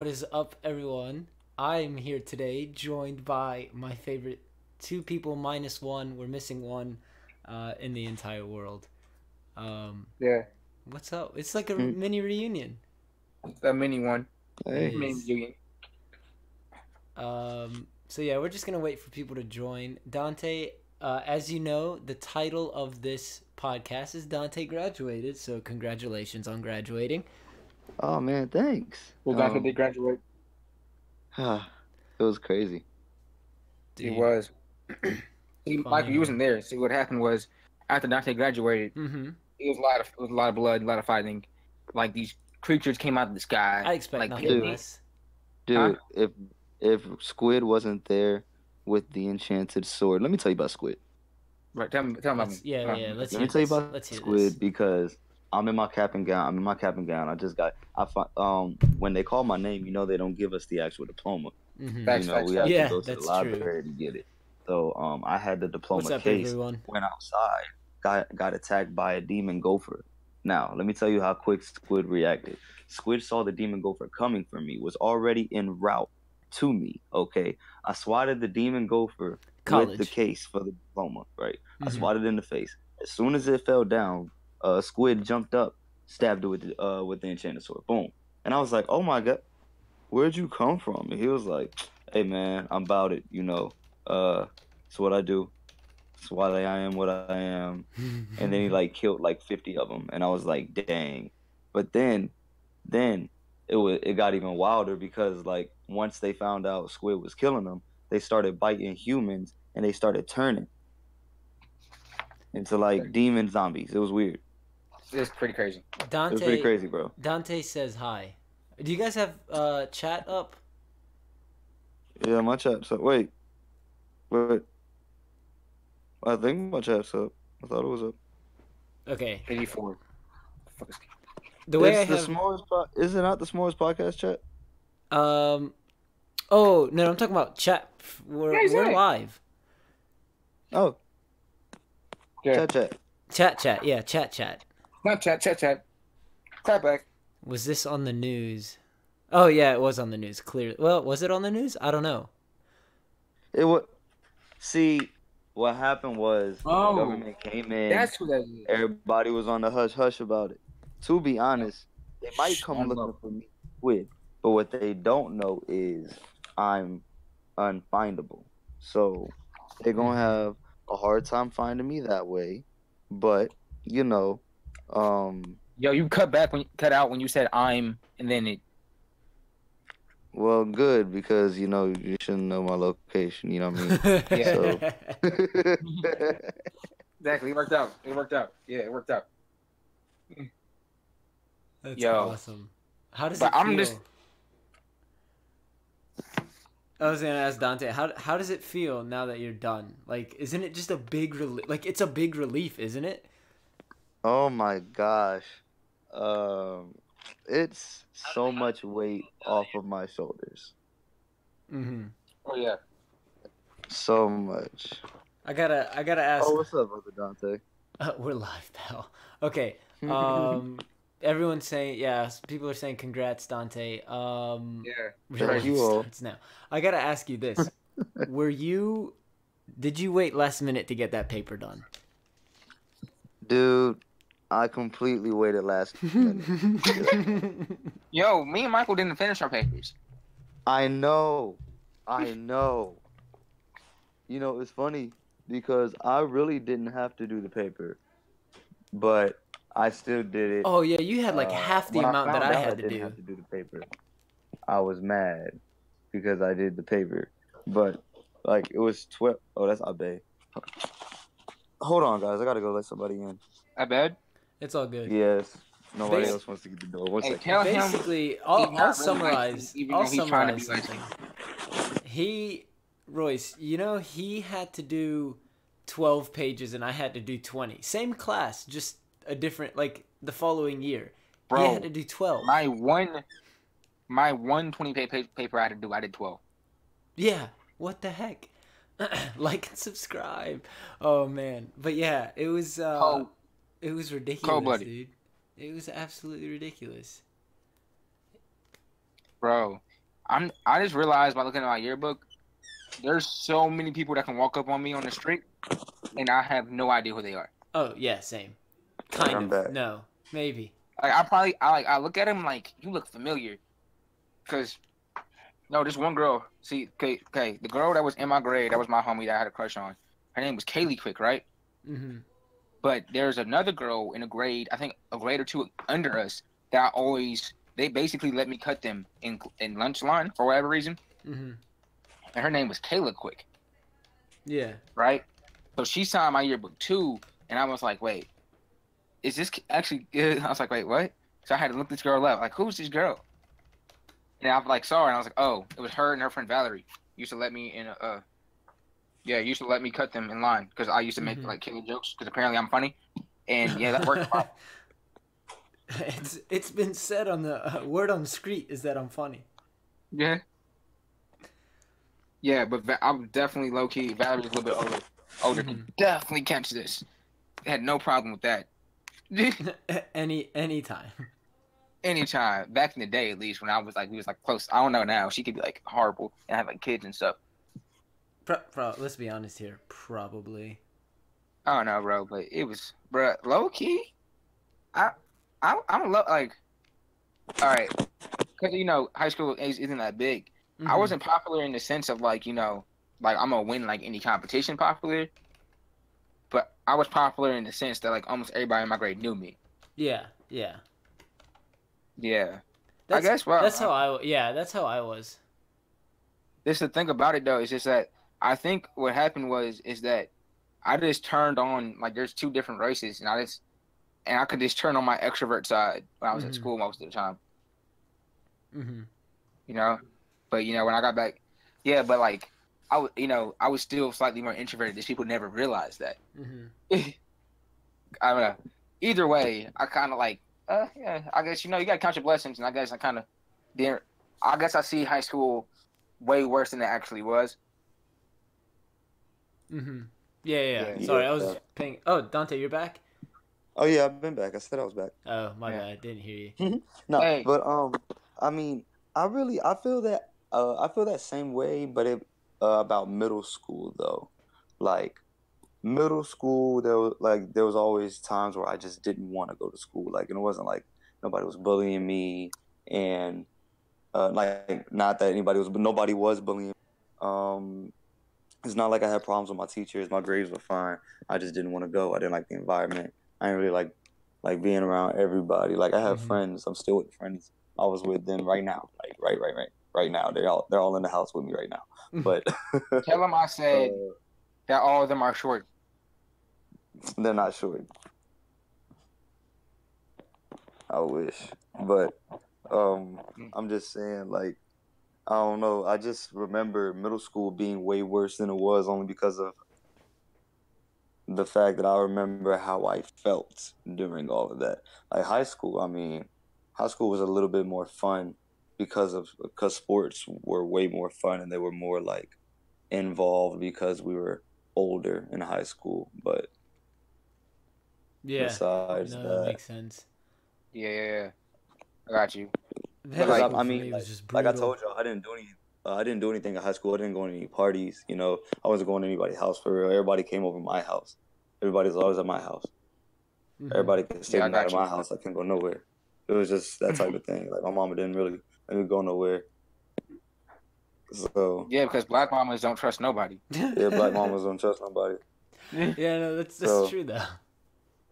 What is up, everyone? I'm here today, joined by my favorite two people minus one. We're missing one in the entire world. Um, Yeah, what's up? It's like a Mm, mini reunion. a mini one. It Hey, Mini is. reunion. So yeah, we're just gonna wait for people to join. Dante, as you know, the title of this podcast is Dante graduated. So congratulations on graduating. oh man, thanks. Well, Dante did graduate. It was crazy. He Dude, was. See, Michael, you finally. wasn't there. See, what happened was after Dante graduated, Mm-hmm. it was a lot of blood, a lot of fighting. Like these creatures came out of the sky, I expect like nothing Dude, pygmy. less. Huh? dude, if Squid wasn't there with the enchanted sword, let me tell you about Squid. Right. Tell me about Let's me. yeah yeah. Let's Let hear me tell you this. about Let's hear this. Squid because I'm in my cap and gown. I'm in my cap and gown. When they call my name, they don't give us the actual diploma. Mm-hmm. Facts, facts, We have facts. to Yeah, go to the that's true. library to get it. So I had the What's diploma up, case, everyone? went outside, got attacked by a demon gopher. Now, let me tell you how quick Squid reacted. Squid saw the demon gopher coming for me, was already en route to me. Okay. I swatted the demon gopher with the College. case for the diploma, right? I Mm-hmm. swatted it in the face. As soon as it fell down, Squid jumped up, stabbed it with the enchanted sword. Boom. And I was like, oh my god, where'd you come from? And he was like, hey man, I'm about it, it's what I do. It's why I am what I am. And then he like killed like 50 of them, and I was like, dang. But then it got even wilder because like once they found out Squid was killing them, they started biting humans and they started turning into like demon zombies. It was weird. It's pretty crazy. It was pretty Dante crazy, bro. Dante says hi. Do you guys have chat up? Yeah, my chat's up. Wait. I think my chat's up. I thought it was up. Okay. 84. Fuck is- The way I It's the have smallest. Is it not the smallest podcast chat? um oh no, I'm talking about chat. Yeah, he's We're in it. live. Oh, Yeah. chat. Chat. Yeah, chat. Not chat. Clap back. Was this on the news? Oh yeah, it was on the news. Clear. Well, was it on the news? I don't know. It was. See, what happened was the Oh, government came in. that's who that is. Everybody was on the hush hush about it. To be honest, they might Shh, come on looking low. for me with, but what they don't know is I'm unfindable. So they're gonna Mm-hmm. have a hard time finding me that way. But you know, um, Yo, you cut out when you said I'm, and then it. well, good because you shouldn't know my location. You know what I mean? Yeah, So, exactly. It worked out. Yeah, it worked out. That's Yo, awesome. How does but it I'm just feel? I was gonna ask Dante, how does it feel now that you're done? Like, isn't it just a big relief? Like, it's a big relief, isn't it? oh my gosh, um, it's so much weight off of my shoulders. Mm-hmm. Oh yeah. So much. I gotta Oh, ask. what's up, brother Dante? We're live, pal. Okay. Um, everyone's saying, yeah. People are saying, "Congrats, Dante." Yeah. Real Thank Crazy. life you all. starts now. I gotta ask you this: Were you? Did you wait last minute to get that paper done? Dude, I completely waited last minute to get that done. Yo, me and Michael didn't finish our papers. I know. I know. It's funny because I really didn't have to do the paper, but I still did it. Oh yeah, you had like half the When I amount that found I out I had to didn't do. have to do the paper, I was mad because I did the paper. But like it was 12. Oh, that's Abe. Hold on, guys. I gotta go let somebody in. I bet. It's all good. Yes. Nobody Bas- else wants to get the door. One Hey, second. tell him Basically, he's I'll not really light skinned, summarize. even I'll though he's trying to summarize be light something. skinned. Royce, he had to do 12 pages and I had to do 20. Same class, just a different, like, the following year. He had to Bro, do 12. my one 20 page paper I had to do, I did 12. Yeah, what the heck? Like and subscribe. Oh, man. But yeah, Cold, it was cold ridiculous, blooded. dude. It was absolutely ridiculous. Bro. I just realized by looking at my yearbook, there's so many people that can walk up on me on the street, and I have no idea who they are. Oh yeah, same. Like, Kind I'm of. back. No, maybe. Like I look at him like you look familiar, cause no, this one girl. See, okay, the girl that was in my grade, that was my homie that I had a crush on. Her name was Kaylee Quick, right? Mm-hmm. But there's another girl in a grade, I think a grade or two under us, that they basically let me cut them in lunch line for whatever reason, Mm-hmm. and her name was Kayla Quick, Yeah. right? So she signed my yearbook too, and I was like, wait, is this actually good? I was like, wait, what? So I had to look this girl up, like, who's this girl? And I like saw her, and I was like, oh, it was her and her friend Valerie. Used to let me in used to let me cut them in line because I used to make Mhm. like killer jokes because apparently I'm funny, and yeah, that worked. It's been said on the word on the street is that I'm funny. Yeah, yeah, but I'm definitely low key. Valerie's a little bit older. Older can definitely catch this. Had no problem with that. Anytime. Anytime back in the day, at least when I was like we was like close. I don't know now. She could be like horrible and have like kids and stuff. Let's be honest here. Probably. I don't know, bro, but it was, bro, low key. I I'm like, all right, because high school isn't that big. I Mhm. wasn't popular in the sense of like like I'm gonna win like any competition popular, but I was popular in the sense that like almost everybody in my grade knew me. Yeah. Yeah. Yeah, I That's guess. Well, that's how I. Yeah. That's how I was. this the thing about it though is just that I think what happened is that I just turned on like there's two different races and I could just turn on my extrovert side when I was at Mhm. school most of the time. Mhm. You know, but when I got back, yeah, but like I was still slightly more introverted. These people never realized that. Mhm. I don't know. Either way, I kind of like, yeah. I guess you got to count your blessings, and I guess I kind of didn't. I guess I see high school way worse than it actually was. Mhm. Yeah. Yeah. Yeah, Sorry, I Yeah. was paying. Oh, Dante, you're back. Oh yeah, I've been back. I said I was back. Oh, my yeah. bad. I didn't hear No, Hey, but I mean, I feel that same way, but it about middle school though. Like middle school, there was always times where I just didn't want to go to school. Like, and it wasn't like nobody was bullying me, and like not that anybody was, but nobody was bullying. Um, it's not like I had problems with my teachers. My grades were fine. I just didn't want to go. I didn't like the environment. I didn't really like being around everybody. Like I you. have Mhm. friends. I'm still with friends. I was with them right now. Like right now. They're all in the house with me right now. But tell them I said that all of them are short. they're not short. I wish. But I'm just saying, like, I don't know. I just remember middle school being way worse than it was only because of the fact that I remember how I felt during all of that. Like high school was a little bit more fun because sports were way more fun and they were more like involved because we were older in high school. But Yeah. besides No, that that, makes sense. Yeah, I got you. But Middle because like, school I for mean, me was just like I brutal. told y'all, I didn't do anything in high school. I didn't go to any parties. I wasn't going to anybody's house for real. Everybody came over my house. Everybody's always at my house. Mhm. Everybody could stay yeah, the I night at got you. my house. I couldn't go nowhere. It was just that type of thing. Like my mama didn't really let me go nowhere. So Yeah, because black mamas don't trust nobody. yeah, black mamas don't trust nobody. Yeah, no, that's So true though. I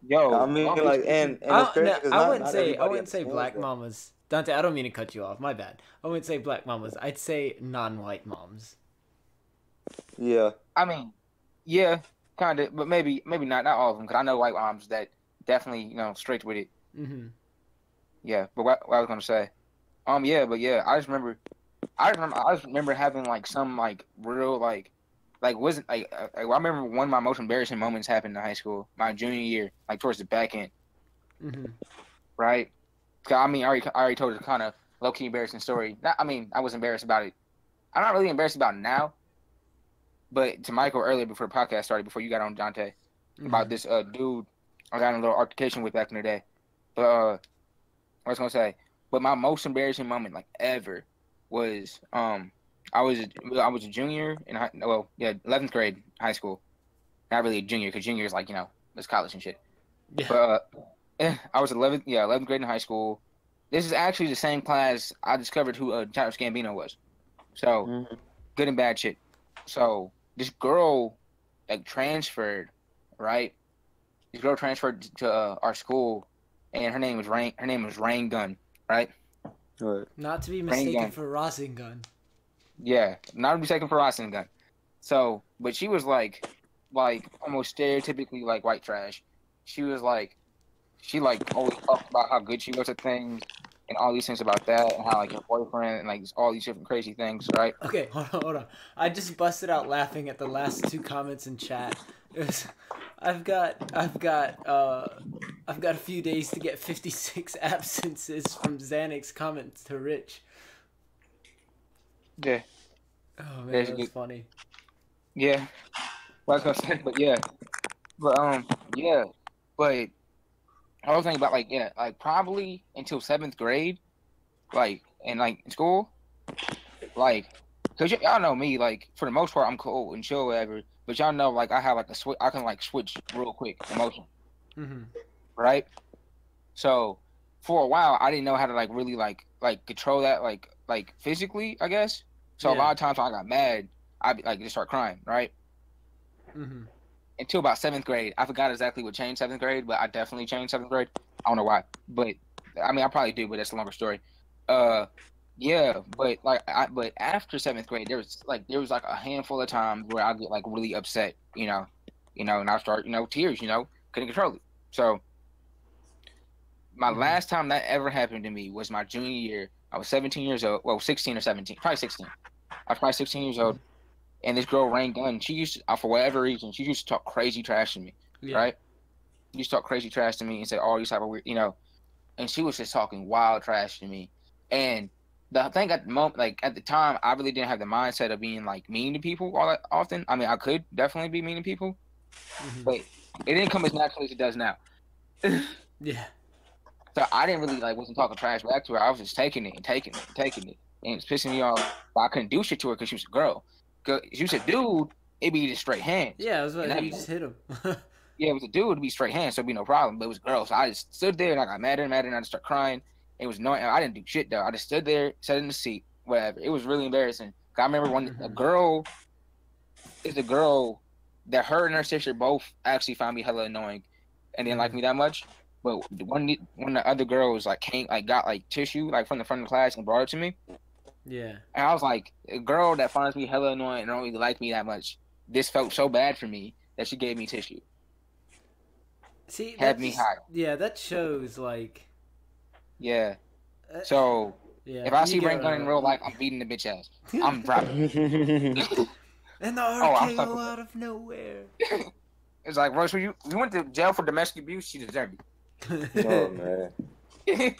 Yo, mean, don't be like, speaking. and it's crazy No, because I not wouldn't not say everybody understands black that. mamas. Dante, I don't mean to cut you off. My bad. I wouldn't say black mamas. I'd say non-white moms. Yeah, I mean, yeah, kind of, but maybe not all of them. Because I know white moms that definitely straight with it. Mm-hmm. Yeah, but what I was gonna say, yeah, but yeah, I just remember having like some like real like wasn't I remember one of my most embarrassing moments happened in high school, my junior year, like towards the back end, Mm-hmm. right? 'Cause, I mean, I already told a kind of low key embarrassing story. Not, I mean, I was embarrassed about it. I'm not really embarrassed about it now, but to Michael earlier before the podcast started, before you got on Dante, Mm-hmm. about this dude I got in a little altercation with back in the day. But I was gonna say, but my most embarrassing moment like ever was I was a junior in 11th grade high school. Not really a junior because junior is like it's college and shit. Yeah. But I was 11th grade in high school. This is actually the same class I discovered who Childish Gambino was. So good and bad shit. So this girl like transferred, right? This girl transferred to our school, and her name was Rain Gun, right? Right. Not to be Rain mistaken Gun. for Rasengan. Yeah, not to be taken for Rossing Gun. So, but she was like almost stereotypically like white trash. She was like, she like always talked about how good she was at things and all these things about that and how like her boyfriend and like all these different crazy things, right? Okay, hold on. I just busted out laughing at the last two comments in chat. It was, I've got a few days to get 56 absences from Xanax comments to Rich. Yeah, Oh man, there's that was good. funny. Yeah, what I was gonna say, but yeah, yeah, but I was thinking about like probably until 7th grade, like in school. Like, cause y'all know me, like for the most part, I'm cool and chill, whatever. But y'all know, like I have like a switch. I can like switch real quick emotion, Mm-hmm. right? So for a while, I didn't know how to like really like control that like physically, I guess. So a Yeah. lot of times when I got mad, I'd be, like just start crying, right? Mm-hmm. Until about 7th grade, I forgot exactly what changed 7th grade, but I definitely changed 7th grade. I don't know why, but I mean I probably do, but that's a longer story. Uh, Yeah, but but after 7th grade, there was like a handful of times where I get like really upset, and I start, tears, couldn't control it. So my Mm-hmm. last time that ever happened to me was my junior year. I was 17 years old, well, 16 or 17, probably 16. I was probably 16 years old, and this girl Rain Gun, she used to, for whatever reason, she used to talk crazy trash to me, Yeah. right? She used to talk crazy trash to me and say all these type of weird, and she was just talking wild trash to me. And the thing at the moment, like at the time, I really didn't have the mindset of being like mean to people all that often. I mean, I could definitely be mean to people, Mm-hmm. but it didn't come as naturally as it does now. Yeah. So I didn't really like wasn't talking trash back to her. I was just taking it and taking it and taking it, and it's pissing me off. But I couldn't do shit to her because she was a girl. Cause if she was a dude, it'd be just straight hands. Yeah, I was And about that'd you be just hit him. Yeah, it was a dude, it'd be straight hands, so it'd be no problem. But it was a girl, so I just stood there and I got madder and madder, and I just started crying. It was annoying. I didn't do shit though. I just stood there, sat in the seat, whatever. It was really embarrassing. I remember when a girl is a girl that her and her sister both actually found me hella annoying, and didn't like me that much. But one of the other girls like came like got like tissue like from the front of the class and brought it to me, Yeah. and I was like, a girl that finds me hella annoying and don't really like me that much. This felt so bad for me that she gave me tissue. See, Had that me just, high. yeah, that shows like. Yeah. Uh, So yeah. if I you see get Rain Gun in real what life, I'm beating the bitch ass. I'm dropping. And the I'm stuck RKO with out of nowhere. It's like Royce, you went to jail for domestic abuse. She deserved Oh man. it.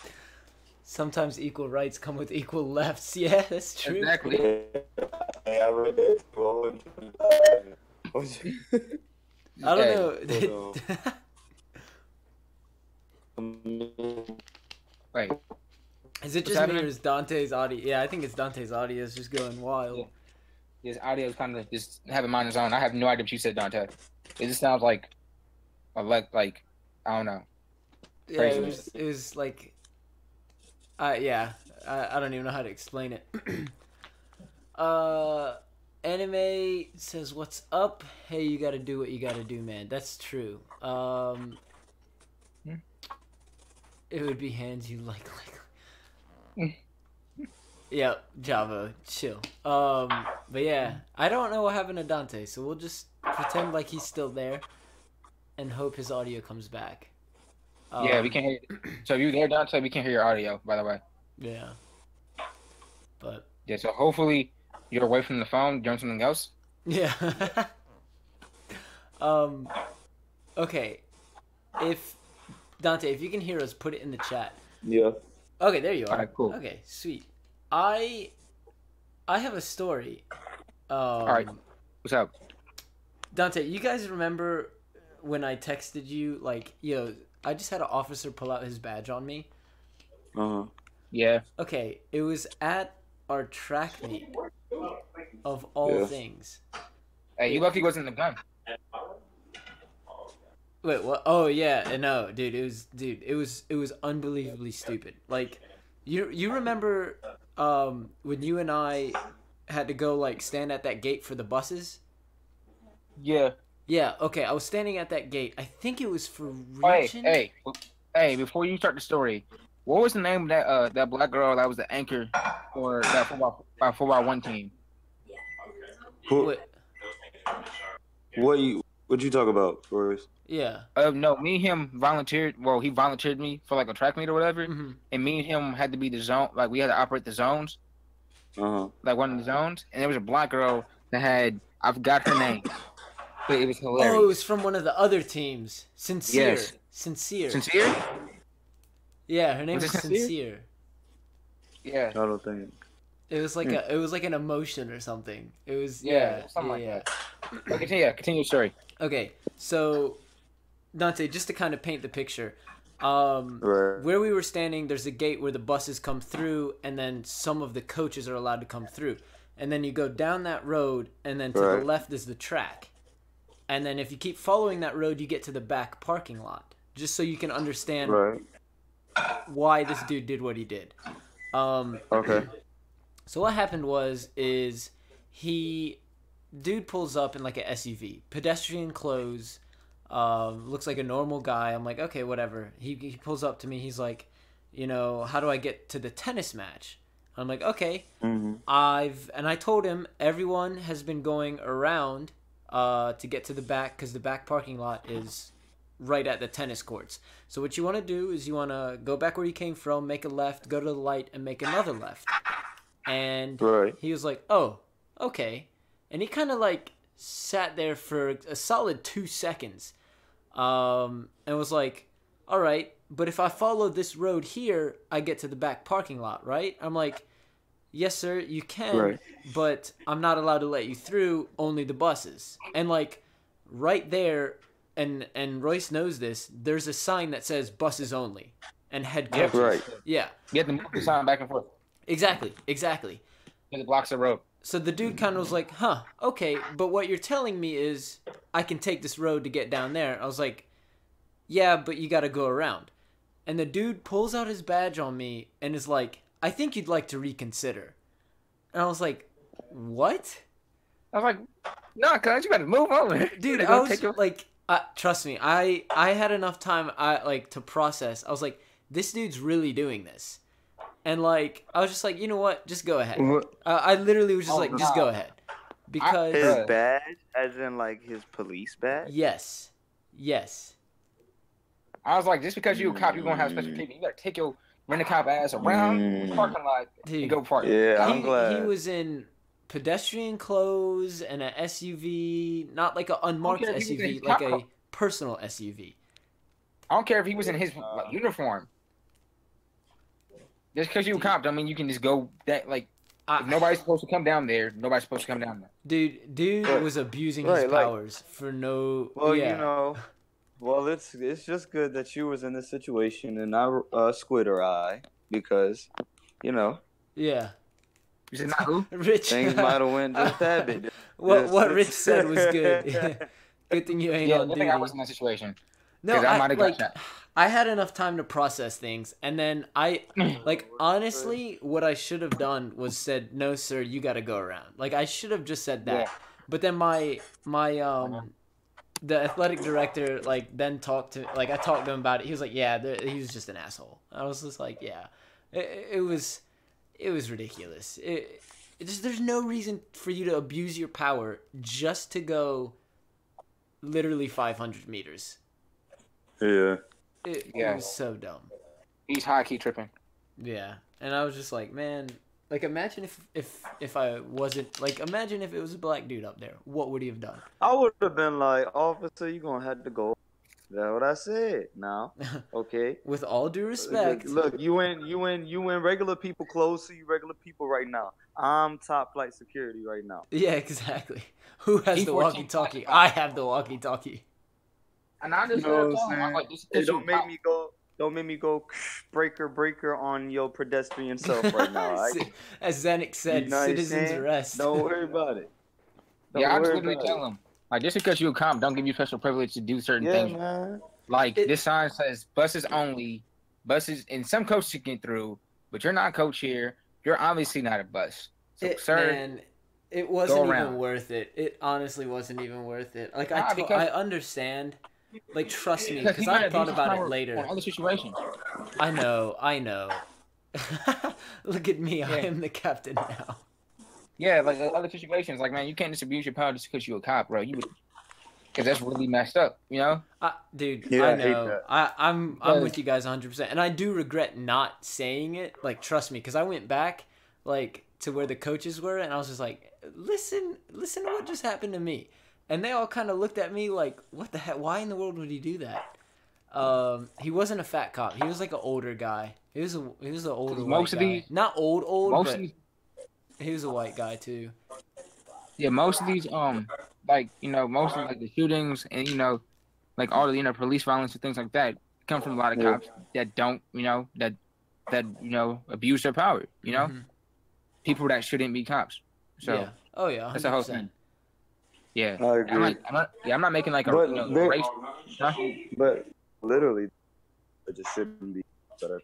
Sometimes equal rights come with equal lefts. Yeah, that's true. Exactly. Yeah, I read that too. I don't Hey, know. Wait, Is it what's just me happening? or is Dante's audio? Yeah, I think it's Dante's audio is just going wild. Yeah. His audio is kind of just having mine his own. I have no idea what you said, Dante. It just sounds like like I don't know. Yeah, Crazy. it was like, yeah, I don't even know how to explain it. Anime says, "What's up? Hey, you gotta do what you gotta do, man." That's true. It would be hands you like. Yeah, Java, chill. But yeah, I don't know what happened to Dante, so we'll just pretend like he's still there, and hope his audio comes back. Yeah, we can hear you. So if you there, Dante, we can hear your audio, by the way. Yeah. But Yeah, so hopefully you're away from the phone, doing something else. yeah. Okay. If Dante, if you can hear us, put it in the chat. Yeah. Okay, there you are. Alright, cool. Okay, sweet. I have a story. Alright. What's up? Dante, you guys remember when I texted you like, yo, I just had an officer pull out his badge on me? Uh huh. Yeah. Okay, it was at our track meet of all Yeah. things. Hey, you lucky wasn't the gun. Wait, what? Oh yeah, no, dude, it was unbelievably stupid. Like, you remember when you and I had to go like stand at that gate for the buses? Yeah. Yeah, okay, I was standing at that gate. I think it was for Hey, region. hey, before you start the story, what was the name of that black girl that was the anchor for that football one team? Who, Wait, what you talk about, Royce? yeah. No, me and him volunteered. Well, he volunteered me for like a track meet or whatever, Hmm. and me and him had to be the zone. Like we had to operate the zones, Uh like one of the zones. And there was a black girl that had I forgot her name, but it was Oh, it hilarious. was from one of the other teams. Sincere. Yes, Sincere. sincere. Yeah, her name Was was it Sincere? Sincere. Yeah, huh. I don't think. It was like Hmm. it was like an emotion or something. It was yeah, something like that. But continue your story. Okay, so Dante, just to kind of paint the picture, Right. where we were standing, there's a gate where the buses come through, and then some of the coaches are allowed to come through, and then you go down that road, and then to the Right. left is the track, and then if you keep following that road, you get to the back parking lot. Just so you can understand Right. why this dude did what he did. Okay. So what happened is dude pulls up in like a SUV, pedestrian clothes, looks like a normal guy. I'm like, okay, whatever. He pulls up to me. He's like, how do I get to the tennis match? I'm like, okay. Mm-hmm. I told him everyone has been going around to get to the back because the back parking lot is right at the tennis courts. So what you want to do is you want to go back where you came from, make a left, go to the light, and make another left. And Right. he was like, oh, okay. And he kind of like sat there for a solid 2 seconds and was like, all right, but if I follow this road here, I get to the back parking lot, right? I'm like, yes, sir, you can, Right. but I'm not allowed to let you through, only the buses. And like right there, and Royce knows this, there's a sign that says buses only and head Yep. coaches. Right. Yeah, You have to move the sign back and forth exactly. because it blocks the road. So the dude kind of was like, huh, okay, but what you're telling me is I can take this road to get down there. I was like, yeah, but you got to go around. And the dude pulls out his badge on me and is like, I think you'd like to reconsider. And I was like, what? I was like, no, cuz you better move over. Dude, You I gotta was take your- like, trust me, I had enough time to process. I was like, this dude's really doing this. And like, I was just like, you know what? Just go ahead. I literally was just Oh, like, just nah. go ahead. Because, His Bruh. badge, as in like his police badge. yes. I was like, just because you a cop, you gonna have special treatment. You gotta take your rent a cop ass around the parking lot Dude. and go park. Yeah, I'm He glad. was in pedestrian clothes and an SUV, not like an unmarked Okay, he was in SUV, his like cop a personal SUV. I don't care if he was in his like, uniform. Just because you a cop, don't mean you can just go that like. If nobody's supposed to come down there, nobody's supposed to come down there. Dude Right. was abusing Right, his like- powers for no. Well, yeah. well, it's just good that you was in this situation and not Squid or I, because, Yeah. You said not who? Rich. things might have went just that bit. What Rich said was good. Good thing you ain't Yeah, on good duty. thing I was in that situation. No, 'Cause I might have got like shot. I had enough time to process things, and then I like honestly, what I should have done was said, "No, sir, you got to go around." Like I should have just said that. Yeah. But then my the athletic director like then talked to like I talked to him about it. He was like, "Yeah, he was just an asshole." I was just like, "Yeah, it was ridiculous. It just there's no reason for you to abuse your power just to go literally 500 meters." Yeah. It Yeah. was so dumb. He's high key tripping. Yeah, and I was just like, man, like imagine if I wasn't like imagine if it was a black dude up there, what would he have done? I would have been like, officer, you gonna have to go. That's what I said. Now, okay. With all due respect, Look, you in regular people clothes, so you regular people right now. I'm top flight security right now. yeah, exactly. Who has the E14 walkie-talkie? I have the walkie-talkie. And I just You know told what him, I I'm was like, this It is don't make me go. Don't make me go breaker on your pedestrian self right now. All right? As Xanax You said, know what I'm citizens saying? arrest. Don't worry about it. Don't Yeah, I just worry literally about tell it. them, like, just because you're a cop, don't give you special privilege to do certain Yeah, things. man. Like, It- this sign says buses only, buses, and some coaches can get through, but you're not a coach here. You're obviously not a bus. So, sir, Man, it go wasn't even around. worth it. It honestly wasn't even worth it. Like Nah, I understand. Like trust me, because he because I might thought abuse his about it power later. on other situations. I know. Look at me, I Yeah. am the captain now. Yeah, like other situations. Like, man, you can't just abuse your power just because you're a cop, bro. Because that's really messed up, you know? Dude, Yeah, I I hate know. that. I'm Because with you guys 100%, and I do regret not saying it. Like, trust me, because I went back like to where the coaches were, and I was just like, listen to what just happened to me, and they all kind of looked at me like, what the heck? Why in the world would he do that? He wasn't a fat cop. He was like an older guy. He was an older white most of guy. these, Not old, most of but these, he was a white guy too. yeah, most of these, like, most of like the shootings and like all the police violence and things like that come from a lot of Yeah. cops that don't, that abuse their power. Hmm. People that shouldn't be cops. So Yeah. Oh yeah, that's the whole 100%. thing. Yeah, I agree. I'm not making like a But there, race. Huh? but literally, it just shouldn't be better.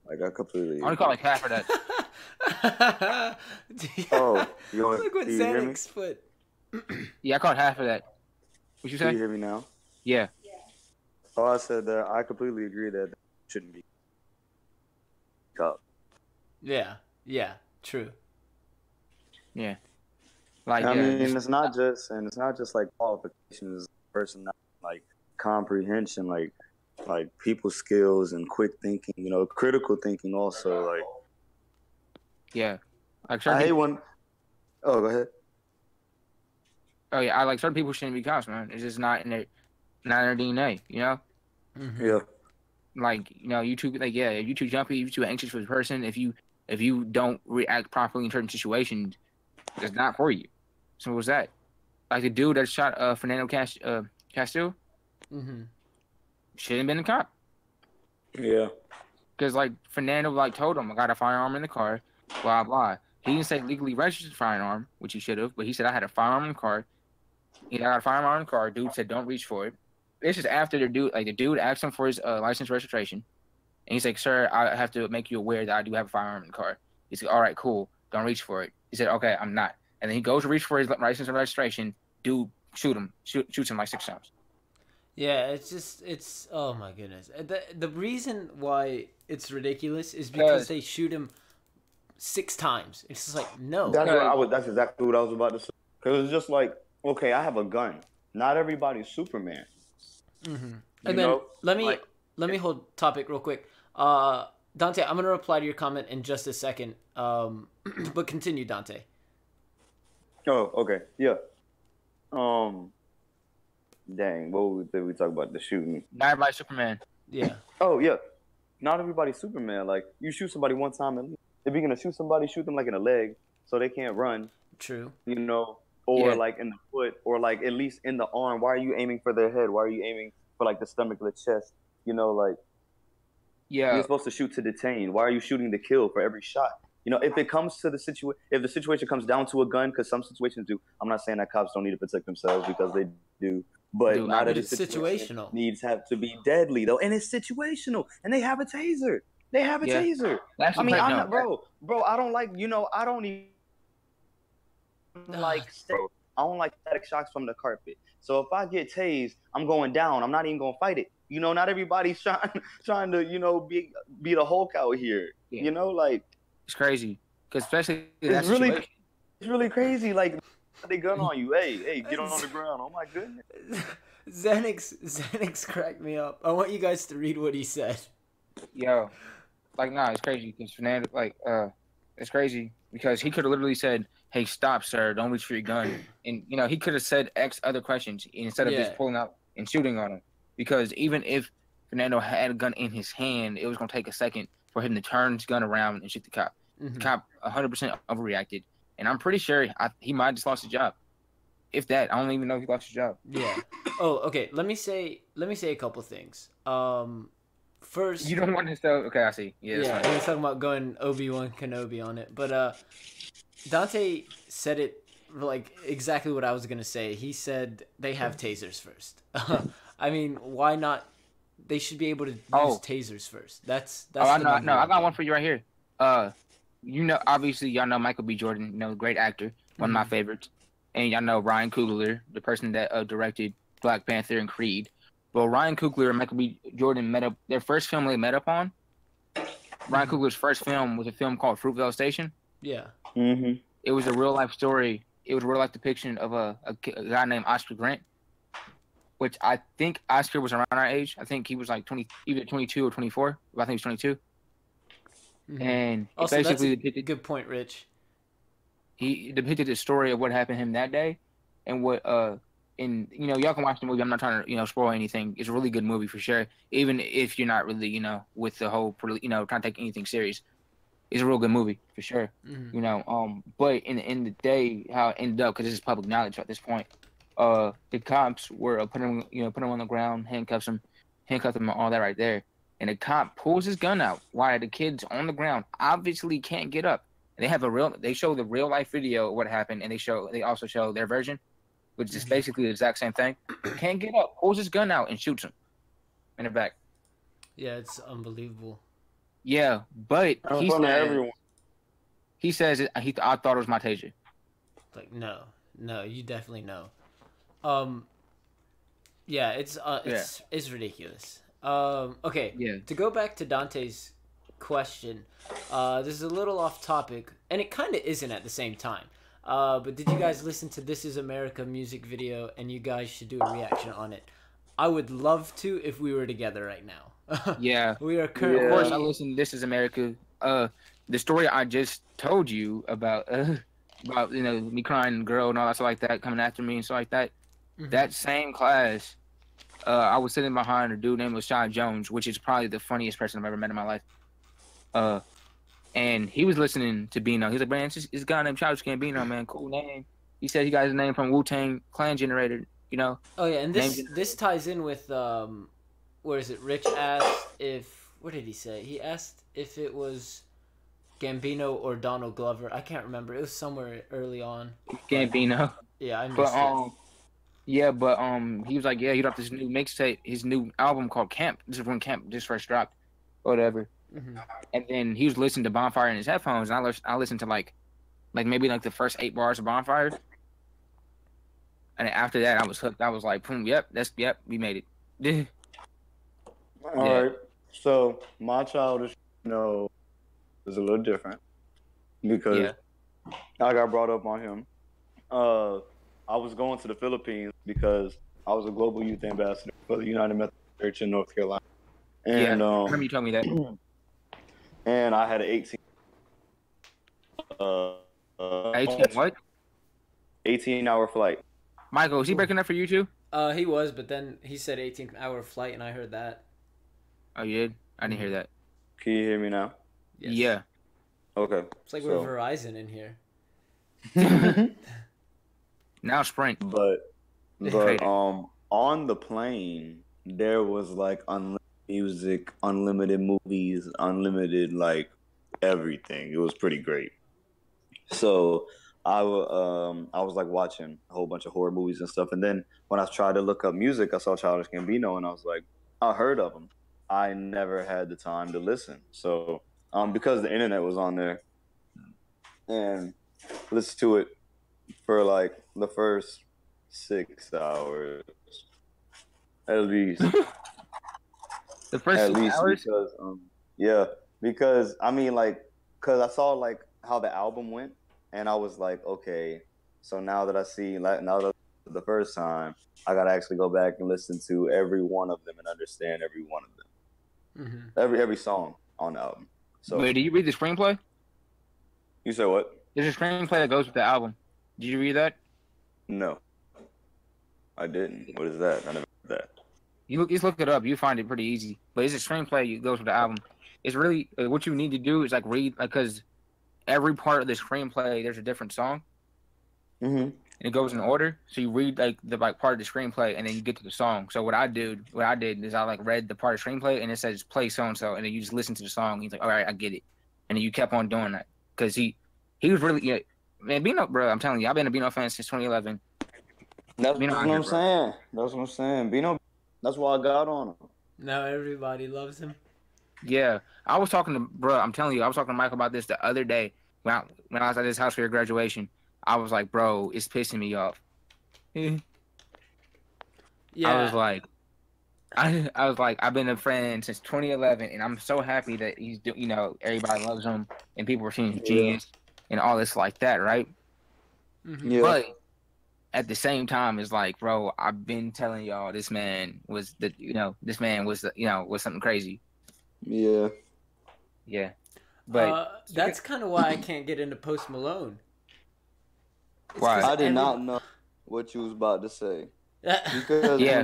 Like I completely. I only call like half of that. Oh, you want? Look what Do you hear me? Xanax put. Yeah, I called half of that. What you Do you say? hear me now? Yeah. Oh, I said that I completely agree that shouldn't be cop. Yeah, true. Yeah. Like, I yeah, mean, it's not just like qualifications, personality, like comprehension, like people skills and quick thinking. Critical thinking also. Like yeah. Like I certain hate people, when. Oh, go ahead. oh yeah, I like certain people shouldn't be cops, man. It's just not in their DNA, Mm-hmm. Yeah. Like, you too, like, yeah, if you too jumpy, you too anxious for the person, if you don't react properly in certain situations, it's not for you. So what's that? Like the dude that shot Fernando Castillo Mm-hmm. shouldn't have been a cop. Yeah. Because, like, Fernando, like, told him, I got a firearm in the car, blah, blah. He didn't say legally registered firearm, which he should have, but he said, I had a firearm in the car. I got a firearm in the car. Dude said, don't reach for it. This is after the dude asked him for his license registration. And he's like, sir, I have to make you aware that I do have a firearm in the car. He's like, all right, cool. Don't reach for it. He said, okay, I'm not. And then he goes to reach for his license and registration. Dude shoots him like 6 times. Yeah, it's oh my goodness. The reason why it's ridiculous is because they shoot him 6 times. It's just like no. That's exactly what I was about to say. Because it's just like, okay, I have a gun. Not everybody's Superman. Mm-hmm. You And then know? let me Like- let me hold topic real quick. Dante, I'm gonna reply to your comment in just a second. But continue, Dante. Oh, okay, yeah. Dang, did we talk about the shooting? Not everybody's Superman. Yeah. Oh, yeah. Not everybody's Superman. Like, you shoot somebody one time, and if you're gonna shoot somebody, shoot them like in the leg, so they can't run. True. Or Yeah. like in the foot, or like at least in the arm. Why are you aiming for their head? Why are you aiming for like the stomach or the chest? Like Yeah. you're supposed to shoot to detain. Why are you shooting to kill for every shot? If it comes to if the situation comes down to a gun, because some situations do. I'm not saying that cops don't need to protect themselves, because they do. But Dude, not but every it's situation situational. needs have to be deadly though, and it's situational. And they have a taser. They have a Yeah. taser. Actually, I mean, but I'm no. not, bro. I don't like. I don't even like. I don't like static shocks from the carpet. So if I get tased, I'm going down. I'm not even gonna fight it. Not everybody's trying to be the Hulk out here. Yeah. Like It's crazy. Because especially in that it's really situation. it's really crazy. Like they gun on you. Hey, get on the ground. Oh my goodness. Xanax cracked me up. I want you guys to read what he said. Yo, like, nah, it's crazy because Fernando, it's crazy because he could have literally said, "Hey, stop, sir! Don't reach for your gun," and he could have said X other questions instead of Yeah. just pulling out and shooting on him. Because even if Fernando had a gun in his hand, it was gonna take a second for him to turn his gun around and shoot the cop. Mhm. The cop 100% overreacted, and I'm pretty sure he might have just lost his job if that. I don't even know if he lost his job. Yeah. Oh, okay. Let me say a couple things. First, You don't want to say, okay, I see. Yeah, yeah, that's he fine. was talking about going Obi-Wan Kenobi on it, but Dante said it like exactly what I was gonna say. He said they have tasers first. I mean, why not? They should be able to use Oh, tasers first. That's I the know. number No, I one got thing. one for you right here. Uh, obviously, y'all know Michael B. Jordan. Great actor, one of my Mhm. favorites. And y'all know Ryan Coogler, the person that directed Black Panther and Creed. Well, Ryan Coogler and Michael B. Jordan met up. Their first film they met up on. Ryan Mhm. Coogler's first film was a film called Fruitvale Station. Yeah. Mm-hmm. It was a real life story. It was a real life depiction of a guy named Oscar Grant, which I think Oscar was around our age. I think he was like 20, either 22 or 24. I think he was 22. Mhm. And it Also, that's a basically depicted good point, Rich. he depicted the story of what happened to him that day and what and y'all can watch the movie. I'm not trying to spoil anything. It's a really good movie for sure, even if you're not really with the whole trying to take anything serious. It's a real good movie for sure. Mhm. But in the end of the day, how it ended up, because this is public knowledge at this point, the cops were put him on the ground, handcuffed him, and all that right there. And the cop pulls his gun out while the kid's on the ground, obviously can't get up. And they show the real life video of what happened, and they also show their version, which is Mhm. basically the exact same thing. Can't get up, pulls his gun out and shoots him in the back. Yeah, it's unbelievable. Yeah, but In front of everyone. he says I thought it was my taser. Like, no, no, you definitely know. Um, yeah, Yeah. it's ridiculous. Okay, Yeah. to go back to Dante's question, this is a little off topic, and it kind of isn't at the same time. But did you guys listen to "This Is America" music video? And you guys should do a reaction on it. I would love to if we were together right now. Yeah. We are Of course, I currently. listened to This Is America. The story I just told you about me crying, girl, and all that stuff like that coming after me and stuff like that. Mhm. That same class, I was sitting behind a dude named LaShawn Jones, which is probably the funniest person I've ever met in my life. And he was listening to Bino. He's like, man, it's a guy named Childish Gambino, man, cool name. He said he got his name from Wu-Tang Clan Generator, Oh yeah, and name this ties in with where is it? Rich asked if what did he say? He asked if it was Gambino or Donald Glover. I can't remember. It was somewhere early on. Gambino. Yeah, I But missed it. yeah, but he was like, yeah, he dropped this new mixtape, his new album called Camp. This is when Camp just first dropped, whatever. Hmm. And then he was listening to Bonfire in his headphones, and I listened to like maybe like the first 8 bars of Bonfire, and then after that, I was hooked. I was like, boom, yep, we made it. All Yeah, right. So my childish, is a little different because yeah, I got brought up on him. I was going to the Philippines because I was a global youth ambassador for the United Methodist Church in North Carolina, yeah. and I remember you told me that. and I had an 18 what? 18-hour flight. Michael, is he breaking up for you too? He was, but then he said 18-hour flight, and I heard that. Oh, you did? I didn't hear that. Can you hear me now? Yes. Yeah. Okay. It's like so, we're Verizon in here. Now Sprint. but Crazy. on the plane there was like unlimited music, unlimited movies, unlimited like everything. It was pretty great. So I was like watching a whole bunch of horror movies and stuff, and then when I tried to look up music, I saw Childish Gambino, and I was like, I heard of him. I never had the time to listen, so because the internet was on there, and listened to it for like the first 6 hours at least. The first At 6 least hours? because yeah, because I mean like because I saw like how the album went, and I was like, okay, so now that I see like now that the first time, I gotta actually go back and listen to every one of them and understand every one of them, Mm-hmm. every song on the album. So Wait, did you read the screenplay? you said what? There's a screenplay that goes with the album. Did you read that? No, I didn't. What is that? I never heard that. Just look it up. You find it pretty easy. But it's a screenplay that goes with the album. It's really what you need to do is like read because every part of the screenplay there's a different song. Mm-hmm. and it goes in order. So you read like the part of the screenplay, and then you get to the song. So what I did is I like read the part of the screenplay, and it says play so and so, and then you just listen to the song. He's like, all right, I get it, and then you kept on doing that because he was really man. Bino, bro, I'm telling you, I've been a Bino fan since 2011. That's Bino what out here, I'm bro. saying. That's what I'm saying. Bino, that's why I got on him. Now everybody loves him. Yeah, I was talking to bro. I'm telling you, I was talking to Michael about this the other day when I was at his house for your graduation. I was like, bro, it's pissing me off. I was Yeah. like, I was like, I've been a friend since 2011, and I'm so happy that everybody loves him, and people are seeing his genius and all this like that, right? Mm-hmm. Yeah. But at the same time, it's like, bro, I've been telling y'all this man was was something crazy. Yeah. Yeah, but That's kind of why I can't get into Post Malone. It's why? 'cause I did not know what you was about to say. Because Yeah.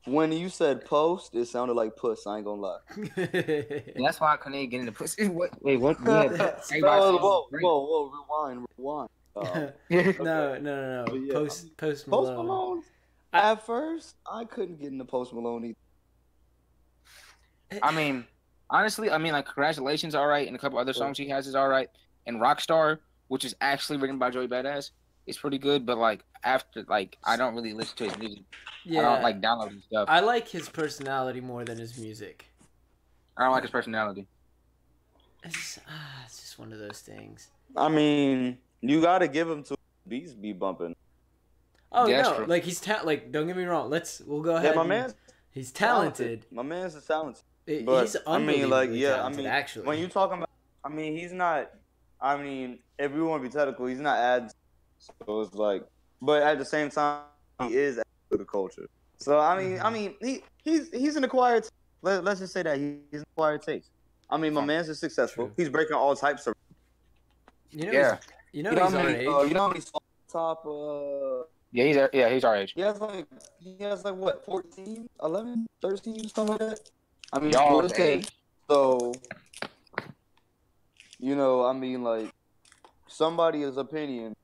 when you said post, it sounded like puss. I ain't gonna lie. That's why I couldn't get into pussy. Wait, what? That's Whoa, rewind. No. But yeah, Post Post Malone. Malone. At first, I couldn't get into Post Malone either. I mean, honestly, like Congratulations, all right, and a couple other songs he has is all right, and Rockstar, which is actually written by Joey Badass, is pretty good. But like after, like I don't really listen to his music. Yeah. I don't like download his stuff. I like his personality more than his music. I don't like his personality. It's just one of those things. I mean, you gotta give him to beats be bumping. Oh Yeah, no, like he's like don't get me wrong. We'll go ahead. Yeah, my man's he's talented. My man's is talented. But he's unbelievably talented, I mean, actually. when you talking about, I mean, he's not. I mean, if we want to be technical, he's not ads. So it's like, but at the same time, he is to the culture. So I mean, he's an acquired. Let's just say that he's an acquired taste. I mean, my man's is successful. True. He's breaking all types of. Yeah. He's our age. You know how many top. Yeah, he's our age. He has like what 14, 11, 13, something like that. I mean, Y'all's age. So, I mean, like, somebody's opinion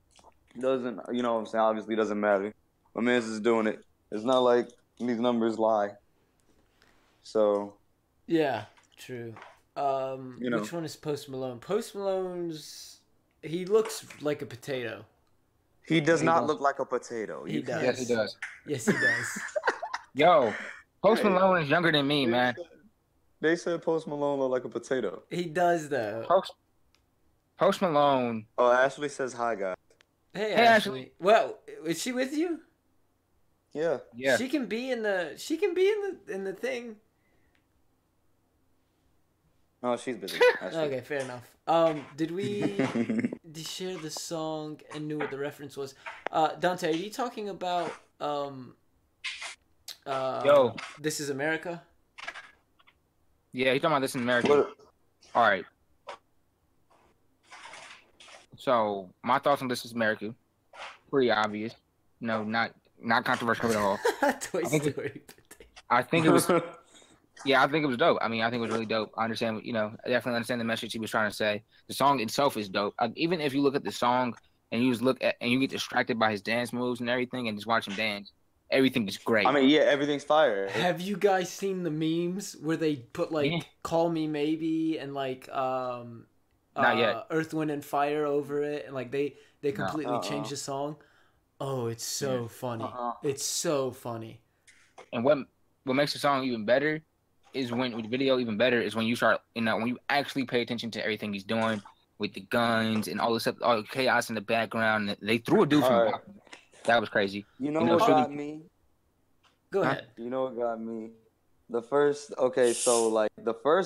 doesn't, what I'm saying, obviously doesn't matter. My man's is doing it. It's not like these numbers lie. So. Yeah, true. Which one is Post Malone? Post Malone's, he looks like a potato. He does not look like a potato. He does. Yes, he does. Yes, he does. Yo, Post Malone is younger than me, man. They said Post Malone looked like a potato. He does, though. Post Malone. Oh, Ashley says hi, guys. Hey, Ashley. Well, is she with you? Yeah. Yeah. She can be in the thing. Oh, she's busy. Okay, fair enough. Did we share the song and knew what the reference was? Dante, are you talking about Yo, This Is America? Yeah, he's talking about This in America. All right. So my thoughts on This Is America, pretty obvious. No, not controversial at all. Toy Story. I think it was. Yeah, I think it was dope. I mean, I think it was really dope. I understand, I definitely understand the message he was trying to say. The song itself is dope. Even if you look at the song and you get distracted by his dance moves and everything, and just watch him dance, everything is great. I mean, yeah, everything's fire. Have you guys seen the memes where they put "Call Me Maybe" and Not yet. Earth, Wind, and Fire over it, and like they completely changed the song? Oh, it's so funny. It's so funny. And what makes the song even better is when with the video even better is when you start when you actually pay attention to everything he's doing with the guns and all this stuff, all the chaos in the background. They threw a dude from the balcony. That was crazy. You know what got me? Go ahead. You know what got me? The first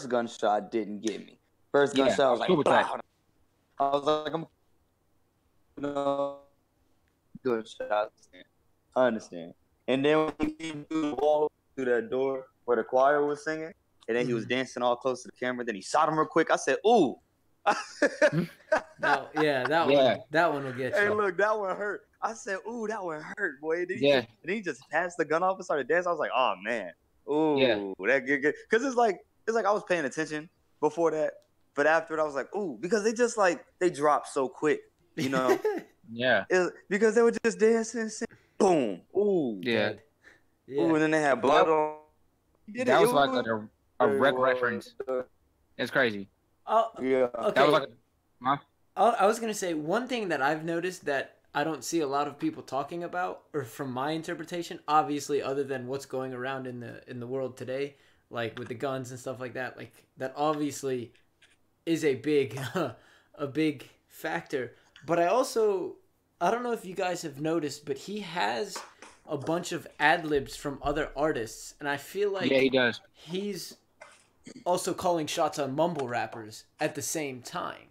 gunshot didn't get me. First gunshot I was like, I was like, I'm good shot. I understand. And then when he came through the wall through that door where the choir was singing, and then he was dancing all close to the camera. Then he shot him real quick. I said, "Ooh." That one will get you. Hey, look, that one hurt. I said, "Ooh, that one hurt, boy." And he just passed the gun off and started dancing. I was like, "Oh man, ooh, that good." Because it's like I was paying attention before that, but after it, I was like, "Ooh," because they just they drop so quick, Yeah. Because they were just dancing, and singing. Boom, ooh, Yeah. Dead. Yeah. ooh, and then they had blood on. That It was like was a very rec well reference. done. It's crazy. Yeah. That Okay. was like, huh? I was gonna say one thing that I've noticed that I don't see a lot of people talking about, or from my interpretation, obviously, other than what's going around in the world today, like with the guns and stuff like that, like that obviously is a big a big factor. But I don't know if you guys have noticed, but he has a bunch of ad libs from other artists, and I feel Yeah, he like does. he's also calling shots on mumble rappers at the same time.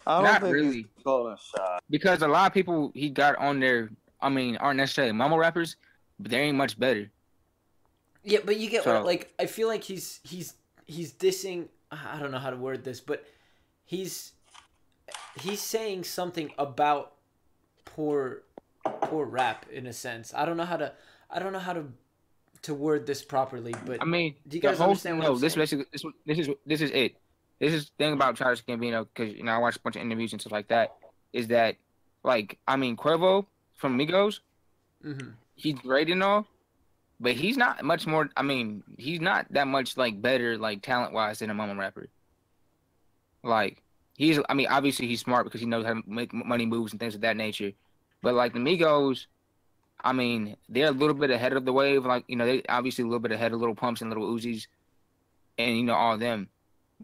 I don't Not think he's really, calling shots. because a lot of people he got on there, I mean, aren't necessarily mumble rappers, but they ain't much better. Yeah, but you get what, So like, I feel like he's dissing. I don't know how to word this, but he's he's saying something about poor poor rap in a sense. I don't know how to word this properly, but I mean, do you the guys whole understand thing. what I'm No, this saying? basically this is it. This is the thing about Childish Gambino, because I watched a bunch of interviews and stuff like that. Is that, like, I mean, Cuervo from Migos, Mm-hmm. he's great and all, but he's not much more. I mean, he's not that much like better like talent wise than a mumble rapper. Like, he's, I mean, obviously he's smart because he knows how to make money moves and things of that nature. But like the Migos, I mean, they're a little bit ahead of the wave. Like, they obviously a little bit ahead of Little Pumps and Little Uzis and all of them.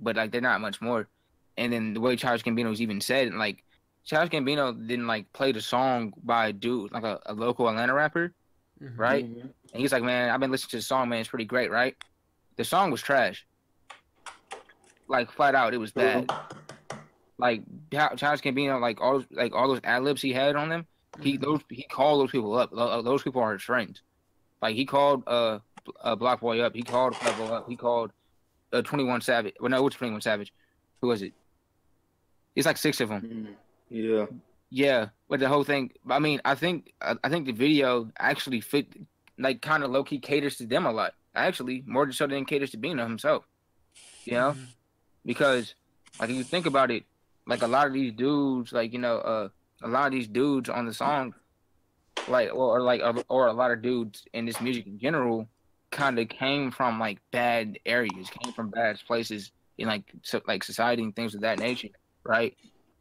But like they're not much more. And then the way Childish Gambino's even said, like, Childish Gambino didn't like play the song by a dude, like a local Atlanta rapper, Mm-hmm. right? Mm-hmm. And he's like, man, I've been listening to the song, man, it's pretty great, right? The song was trash. Like, flat out, it was bad. Like, Childish Gambino, like all those ad libs he had on them, he called those people up. Those people are his friends. Like, he called Block Boy up, he called Pebble up, he called 21 Savage. Well, no, which 21 Savage? Who was it? It's like 6 of them. Mm-hmm. Yeah. Yeah, but the whole thing. I mean, I think the video actually fit, like, kind of low key caters to them a lot. Actually, more so than caters to Bino himself. You know, because like if you think about it, like a lot of these dudes, like a lot of these dudes on the song, like or a lot of dudes in this music in general, kind of came from like bad areas, came from bad places in like society and things of that nature, right?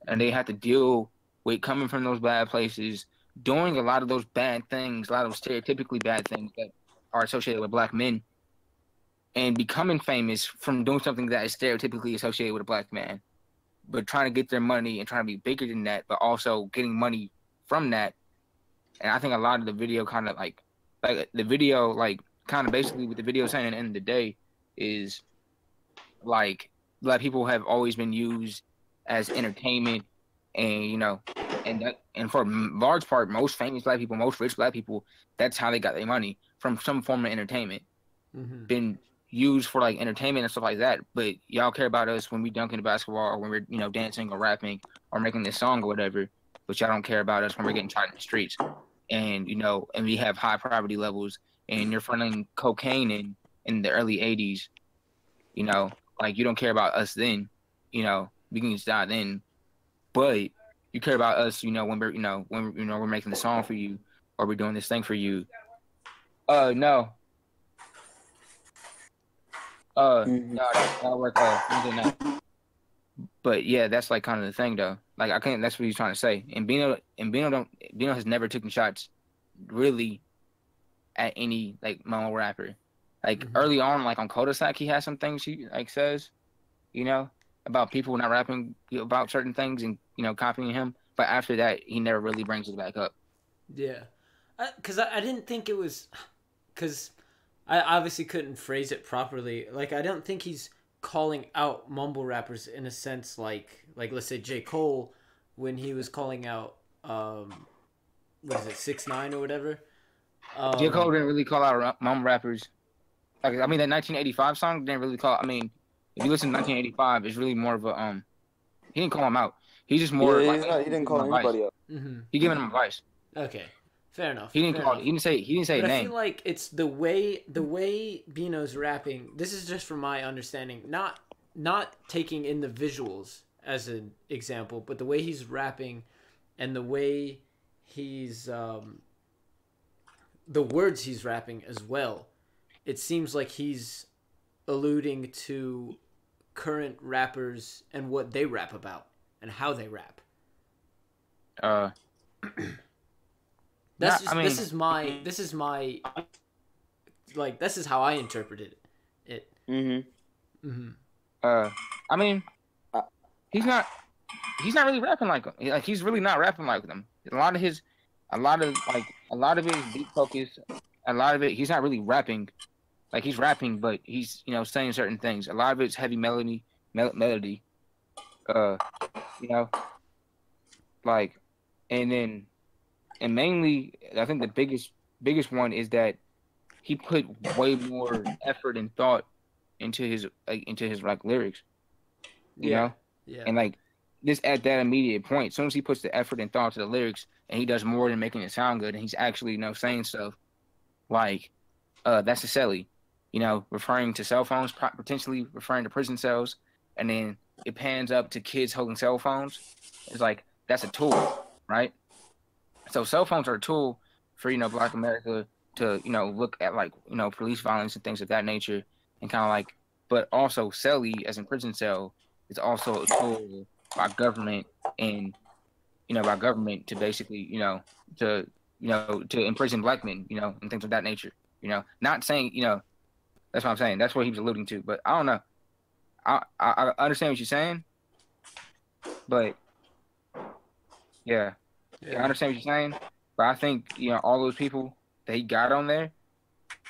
And they had to deal with coming from those bad places, doing a lot of those bad things, a lot of stereotypically bad things that are associated with black men, and becoming famous from doing something that is stereotypically associated with a black man, but trying to get their money and trying to be bigger than that, but also getting money from that. And I think a lot of the video kind of like the video, like, kind of basically what the video saying at the end of the day is, like, black people have always been used as entertainment, and and for large part, most famous black people, most rich black people, that's how they got their money, from some form of entertainment. Mm-hmm. Been used for like entertainment and stuff like that. But y'all care about us when we dunking the basketball, or when we're dancing or rapping or making this song or whatever. But y'all don't care about us when we're getting shot in the streets, and and we have high poverty levels, and you're funding cocaine in the early '80s. Like, you don't care about us then. We can just die then, but you care about us. When we're making the song for you, or we're doing this thing for you. No. No, that'll work. Wednesday night. But yeah, that's like kind of the thing, though. Like, I can't. That's what he's trying to say. And Bino has never taken shots, really, at any like mumble rapper. Like, early on, like on Kodasak, he has some things he like says, about people not rapping about certain things and copying him. But after that, he never really brings it back up. Yeah, because I didn't think it was, because I obviously couldn't phrase it properly. Like, I don't think he's calling out mumble rappers in a sense like let's say J. Cole when he was calling out what is it, 6ix9ine or whatever. J. Cole didn't really call out mumble rappers. Like, I mean, that 1985 song didn't really call. I mean, if you listen to 1985, it's really more of a He didn't call him out. He's just more like He didn't call anybody up. Mm-hmm. He giving him advice. Okay, fair enough. He didn't call. He didn't say. He didn't say But a I name. feel like it's the way Bino's rapping. This is just from my understanding, not taking in the visuals as an example, but the way he's rapping and the way he's the words he's rapping as well, it seems like he's alluding to current rappers and what they rap about and how they rap. Uh, That's not, just I mean, this is my like this is how I interpreted it. Mm-hmm. I mean, he's not really rapping like them. Like he's really not rapping like them. A lot of it is beat focus. A lot of it, he's not really rapping. Like he's rapping, but he's saying certain things. A lot of it's heavy melody. Uh, you know, like, and then and mainly, I think the biggest one is that he put way more effort and thought into his like lyrics. You know, Yeah. and like just at that immediate point, as soon as he puts the effort and thought to the lyrics, and he does more than making it sound good, and he's actually saying stuff like, "That's a celly," referring to cell phones, potentially referring to prison cells, and then it pans up to kids holding cell phones. It's like that's a tool, right? So cell phones are a tool for Black America to look at like police violence and things of that nature, and kind of like, but also celly as in prison cell is also a tool by government and by government to basically to imprison black men and things of that nature. Not saying that's what I'm saying. That's what he was alluding to. But I don't know. I understand what you're saying, but yeah, I understand what you're saying. But I think all those people that he got on there.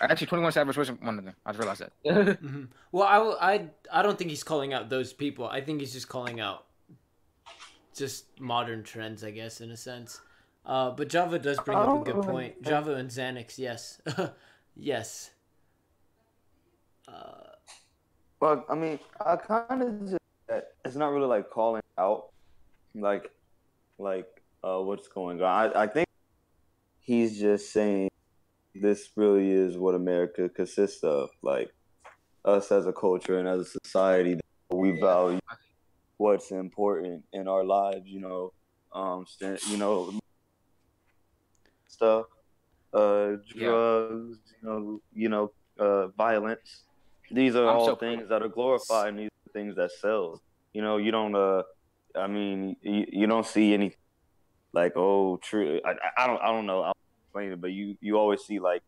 Actually, 21 Savage wasn't one of them. I just realized that. Mm-hmm. Well, I don't think he's calling out those people. I think he's just calling out just modern trends, I guess, in a sense. But Java does bring up a good point. Java and Xanax, yes. Yes. Well, I mean, I kind of just it's not really like calling out like what's going on. I think he's just saying this really is what America consists of, like us as a culture and as a society. We value what's important in our lives, stuff, drugs, violence. These are all things that are glorified, and these are things that sell. You don't. I mean, you don't see any like, oh, true. I don't know. I'll explain it, but you always see like,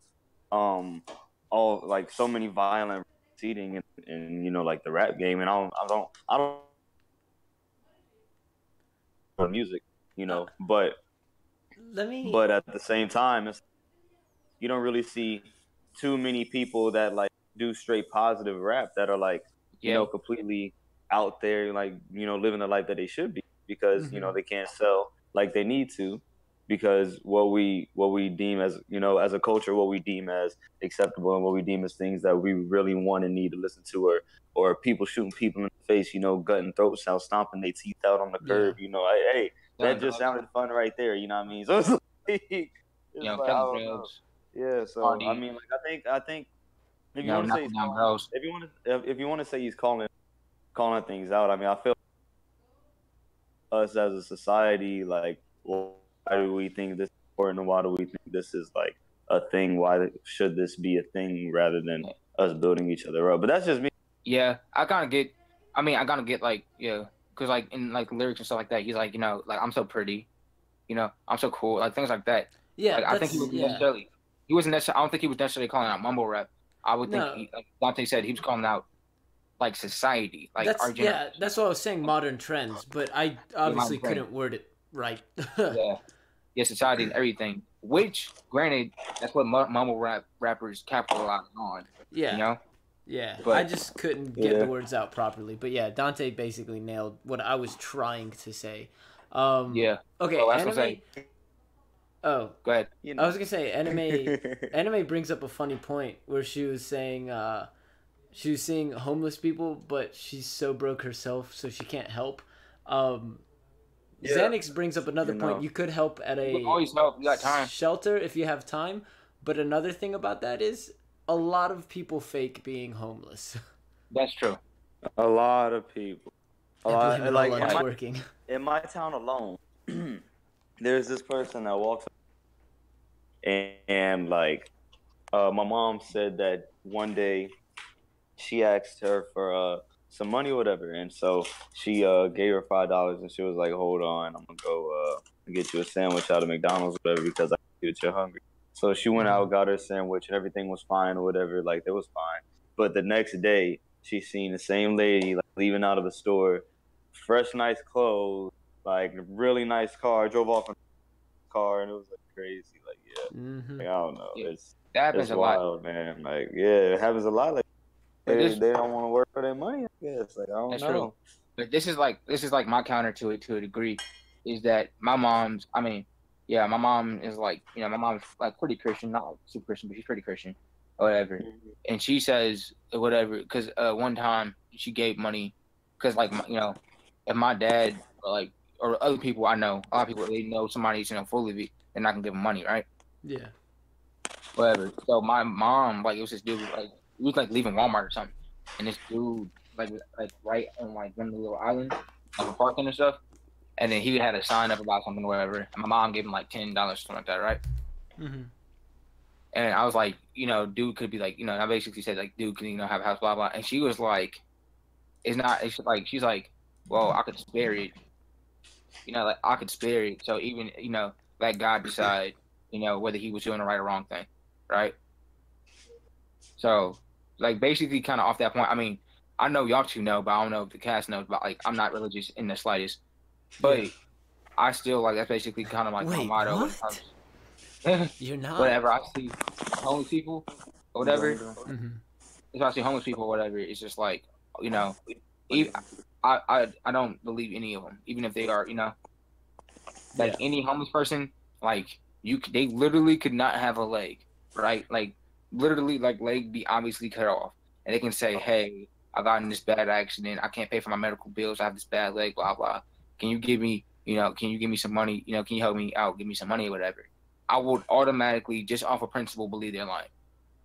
all like so many violent proceeding in like the rap game, and I don't music, but at the same time, you don't really see too many people that like do straight positive rap that are like completely out there, like living the life that they should be, because they can't sell like they need to, because what we deem as as a culture, what we deem as acceptable and what we deem as things that we really want and need to listen to, or people shooting people in the face, gut and throat sound, stomping their teeth out on the curb, hey, that just sounded fun right there, you know what I mean? So it's like, I don't know. Yeah, so I mean, like I think if you want to say he's calling, if you want to say he's calling things out, I mean, I feel us as a society, like, well, why do we think this is important, and why do we think this is like a thing? Why should this be a thing rather than us building each other up? But that's just me. Yeah, I kind of get. I mean, I kind of get like because like in like lyrics and stuff like that, he's like like I'm so pretty, I'm so cool, like things like that. Yeah, like, I think he wasn't necessarily. He wasn't necessarily. I don't think he was necessarily calling out mumble rap. I would think, like Dante said, he was calling out like society, like our generation. Yeah, that's what I was saying. Modern trends, but I obviously couldn't word it right. Yeah, society and everything. Which, granted, that's what mumble rappers capitalize on. Yeah, yeah. But I just couldn't get the words out properly. But yeah, Dante basically nailed what I was trying to say. Okay, anime. Oh, go ahead. I was gonna say anime brings up a funny point where she was saying she was seeing homeless people, but she's so broke herself, so she can't help. Xanax brings up another point. You could help at a always help. You got time. Shelter if you have time. But another thing about that is a lot of people fake being homeless. That's true. A lot of people. Like working. In my town alone, there's this person that walks and like my mom said that one day she asked her for some money or whatever, and so she gave her $5, and she was like, "Hold on, I'm gonna go get you a sandwich out of McDonald's or whatever because I see that you're hungry." So she went out, got her sandwich, and everything was fine or whatever. Like it was fine. But the next day, she seen the same lady like leaving out of the store, fresh, nice clothes, like really nice car, drove off in a car, and it was like crazy. Like like I don't know, Yeah. That happens it's a lot. wild, man. Like it happens a lot. Like But they this don't want to work for their money. I guess. Like I don't That's know. true. But this is like my counter to it to a degree, is that my mom's. I mean, yeah, my mom is like, my mom's like pretty Christian, not like super Christian, but she's pretty Christian, or whatever. And she says whatever because one time she gave money because like if my dad or other people I know, a lot of people they know somebody's fully they're not gonna give them money, right? Yeah. Whatever. So my mom like it was this dude like he was like leaving Walmart or something, and this dude like right on like one of the little islands, like a parking and stuff. And then he had a sign up about something or whatever. And my mom gave him like $10 or something like that, right? Mm-hmm. And I was like, dude could be like, I basically said like, dude can have a house, blah blah. And she was like, it's not. It's like she's like, well, I could spare it, like I could spare it. So even let God decide, whether he was doing the right or wrong thing, right? So like basically kind of off that point. I mean, I know y'all two know, but I don't know if the cast knows. But like, I'm not religious in the slightest. But I still like that's basically kind of like my motto. What? You're not. Whenever I see homeless people or whatever, if I see homeless people or whatever, it's just like even, I don't believe any of them, even if they are like any homeless person, like they literally could not have a leg, right? Like literally like leg be obviously cut off, and they can say, hey, I got in this bad accident, I can't pay for my medical bills, I have this bad leg, blah blah, can you give me some money, can you help me out, give me some money or whatever. I would automatically just off of principle believe they're lying.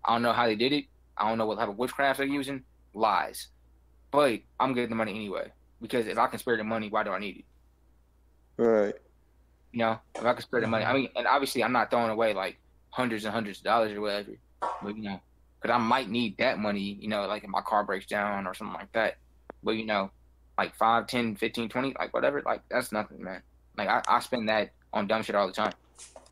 I don't know how they did it, I don't know what type of witchcraft they're using, lies, but I'm getting the money anyway, because if I can spare the money, why do I need it? Right. If I can spare the money, I mean, and obviously I'm not throwing away like hundreds and hundreds of dollars or whatever, but because I might need that money, like if my car breaks down or something like that. But like 5, 10, 15, 20, like whatever, like that's nothing, man. Like I spend that on dumb shit all the time.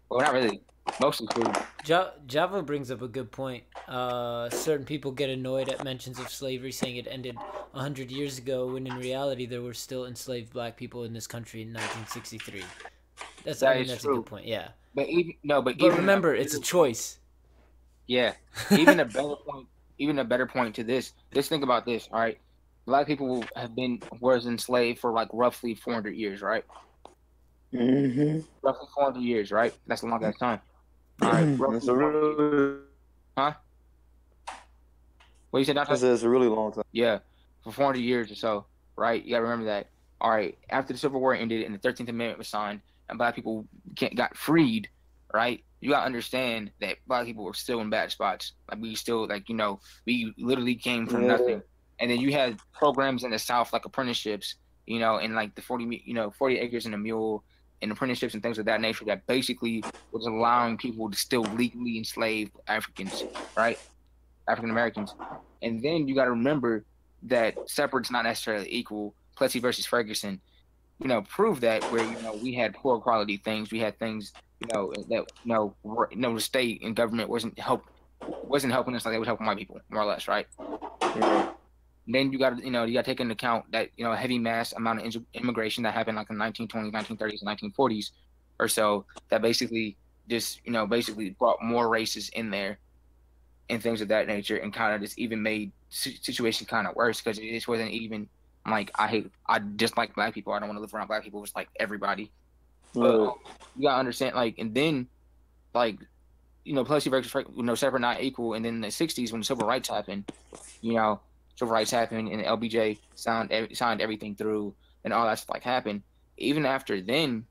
Well, not really, mostly food. Java brings up a good point. Certain people get annoyed at mentions of slavery, saying it ended 100 years ago, when in reality there were still enslaved black people in this country in 1963. That's true. A good point. Yeah. But even remember, it's a choice. Yeah. Even a better point to this. Just think about this. All right, black people was enslaved for like roughly 400 years, right? Roughly 400 years, right? That's a long ass time. All right. That's a really... Huh? What you said, Dante? It's a really long time. Yeah, for 400 years or so, right? You gotta remember that. All right. After the Civil War ended and the 13th Amendment was signed, and black people got freed, right? You gotta understand that black people were still in bad spots. Like we still, we literally came from nothing. And then you had programs in the South like apprenticeships, and like the 40 acres and a mule, and apprenticeships and things of that nature that basically was allowing people to still legally enslave Africans, right? African Americans. And then you got to remember that separate's not necessarily equal. Plessy versus Ferguson, proved that where we had poor quality things, we had things that the state and government wasn't helping us like they was helping white people, more or less, right? Then you got to take into account that a heavy mass amount of immigration that happened like in the 1920s, 1930s, and 1940s or so, that basically just basically brought more races in there and things of that nature, and kind of just even made situation kind of worse, because it just wasn't even like I dislike black people, I don't want to live around black people, it's like everybody. But you gotta understand, like, and then like Plessy versus separate not equal, and then in the 60s when the civil rights happened, civil rights happened and LBJ signed everything through and all that stuff happened. Even after then,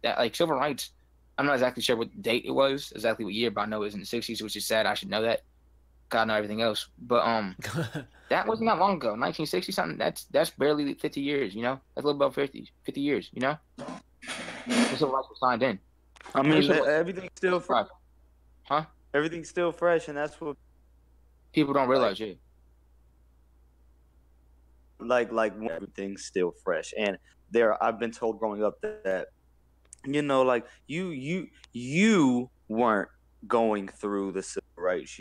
that like civil rights, I'm not exactly sure what date it was, exactly what year, but I know it was in the 60s, which is sad. I should know that. God, know everything else. But that wasn't that long ago. 1960 something. That's barely 50 years. That's a little about 50 years. The civil rights was signed in. I mean, everything's still fresh. Huh? Everything's still fresh, and that's what People don't realize, like everything's still fresh. And I've been told growing up that like you weren't going through the civil rights.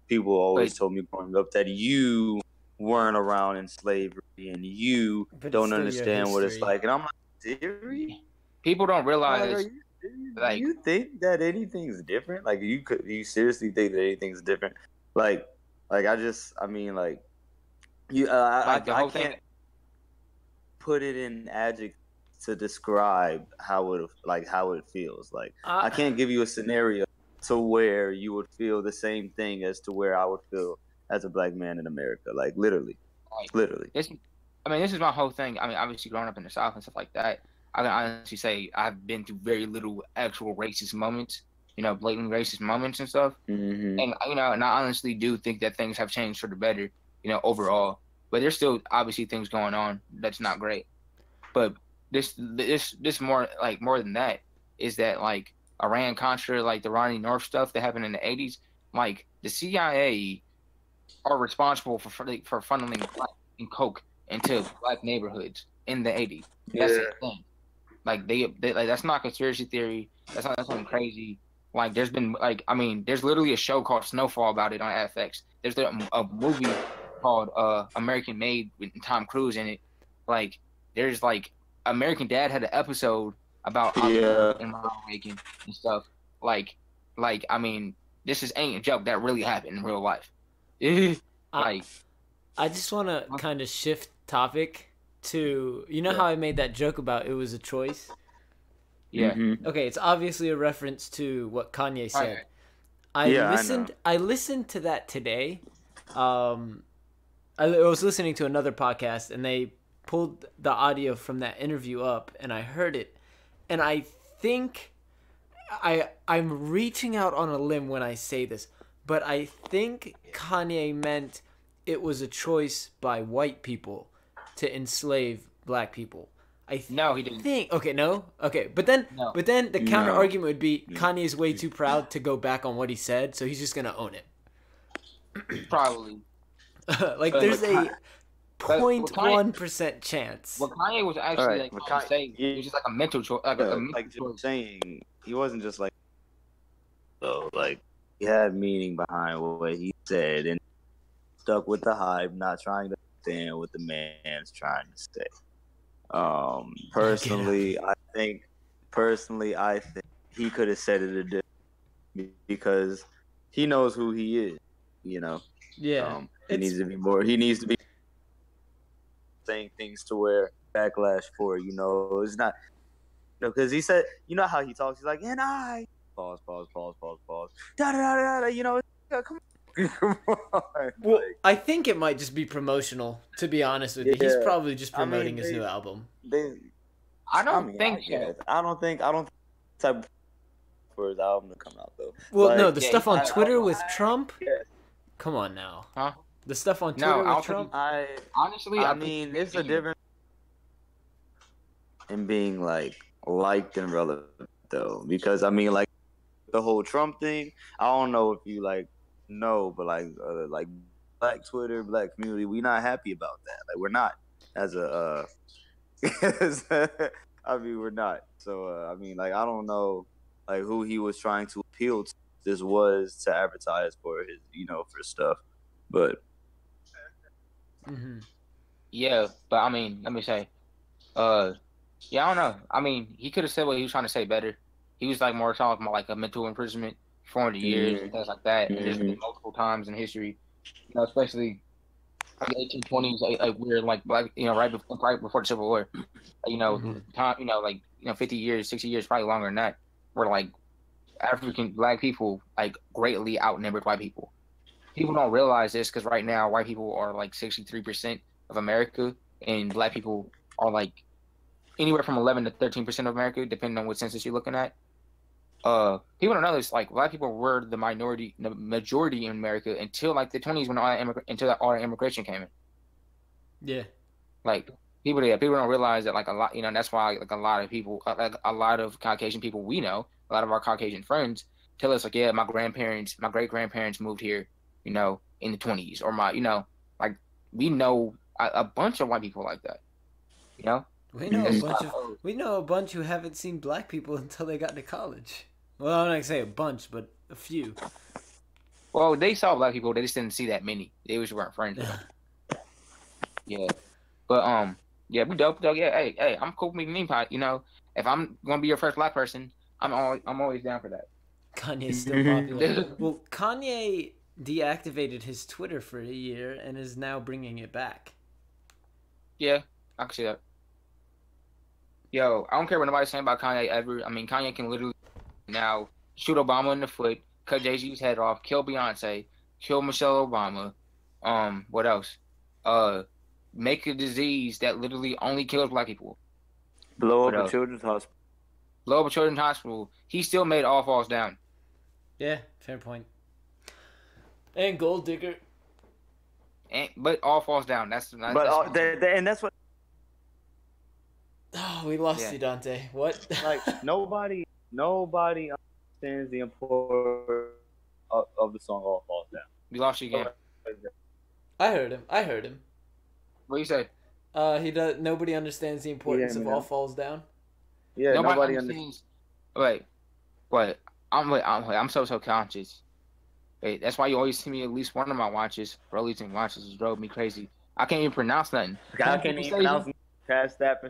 People always told me growing up that you weren't around in slavery and you don't understand what it's like. And I'm like, seriously? People don't realize. You think that anything's different? Like you seriously think that anything's different? I can't put it in adjectives to describe how it feels. Like I can't give you a scenario to where you would feel the same thing as to where I would feel as a black man in America. Like literally. This is my whole thing. I mean, obviously growing up in the South and stuff like that, I can honestly say I've been through very little actual racist moments, blatant racist moments and stuff. Mm-hmm. And and I honestly do think that things have changed for the better, overall. But there's still obviously things going on that's not great. But this more than that is that like Iran Contra, like the Ronnie North stuff that happened in the 80s, like the CIA are responsible for funneling crack and coke into black neighborhoods in the 80s. That's the thing. Like they like that's not conspiracy theory. That's not something crazy. Like there's been there's literally a show called Snowfall about it on FX. There's a movie called American Made with Tom Cruise in it. Like there's American Dad had an episode about and Ronald Reagan and stuff. This ain't a joke. That really happened in real life. I just want to kind of shift topic to how I made that joke about it was a choice. Yeah. Mm-hmm. Okay, it's obviously a reference to what Kanye said. Right. I listened to that today. I was listening to another podcast and they pulled the audio from that interview up and I heard it, and I think I'm reaching out on a limb when I say this, but I think Kanye meant it was a choice by white people to enslave black people. No, he didn't. But then the counter argument would be Kanye's way too proud to go back on what he said, so he's just gonna own it. Probably. There's a 0.1% chance. What Kanye was actually saying, it was just like a mental choice. Saying he wasn't just he had meaning behind what he said and stuck with the hype, not trying to understand what the man's trying to say. Personally, I think he could have said it a different because he knows who he is. Yeah. He needs to be saying things to where backlash for it. It's not because he said how he talks. He's like, and I pause. Da da da da. Come on. Well, I think it might just be promotional. To be honest with you, he's probably just promoting his new album. I don't think type for his album to come out though. Well, no, the stuff on Twitter with Trump. Come on now. Huh? The stuff on Twitter with Trump. Honestly, I mean, it's a difference in being liked and relevant though, because I mean, the whole Trump thing. I don't know if you know, but Black Twitter, Black community, we not happy about that. We're not as a. I mean, we're not. So I mean, I don't know, who he was trying to appeal to. This was to advertise for his, for stuff, but. Mm-hmm. Yeah, but I mean, let me say, I don't know. I mean, he could have said what he was trying to say better. He was more talking about a mental imprisonment, 400 years and things like that. And there's been multiple times in history, especially the 1820s, where black, right before the Civil War, time, 50 years, 60 years, probably longer than that, where African black people greatly outnumbered white people. People don't realize this because right now white people are 63% of America, and black people are anywhere from 11 to 13% of America, depending on what census you're looking at. People don't know this. Black people were the majority in America until the 20s when all that immigration came in. Yeah. people don't realize that like a lot, that's why like a lot of people, like a lot of Caucasian people we know, a lot of our Caucasian friends tell us like, yeah, my great grandparents moved here, in the 20s, or like we know a bunch of white people like that, you know. We know a It's bunch like, of we know a bunch who haven't seen black people until they got to college. Well, I'm not gonna say a bunch, but a few. well, they saw black people, they just didn't see that many. They just weren't friends with them. Yeah, but yeah, we dope though. Yeah, hey, I'm cool with meeting anybody. If I'm gonna be your first black person, I'm always down for that. Kanye's still popular. Well, Kanye deactivated his Twitter for a year and is now bringing it back. Yeah, I can see that. Yo, I don't care what nobody's saying about Kanye ever. I mean, Kanye can literally now shoot Obama in the foot, cut Jay-Z's head off, kill Beyonce, kill Michelle Obama. What else? Make a disease that literally only kills black people. Blow up a children's hospital. Blow up a children's hospital. He still made All Falls Down. Yeah, fair point. And Gold Digger. But All Falls Down. And that's what. Oh, we lost you, Dante. What? Like nobody understands the importance of the song "All Falls Down." We lost you again. I heard him. What you say? He does. Nobody understands the importance of All Falls Down. Yeah, nobody understands. Wait, I'm so conscious. Wait, that's why you always see me at least one of my watches. Releasing watches drove me crazy. I can't even pronounce nothing. I can't even pronounce past that.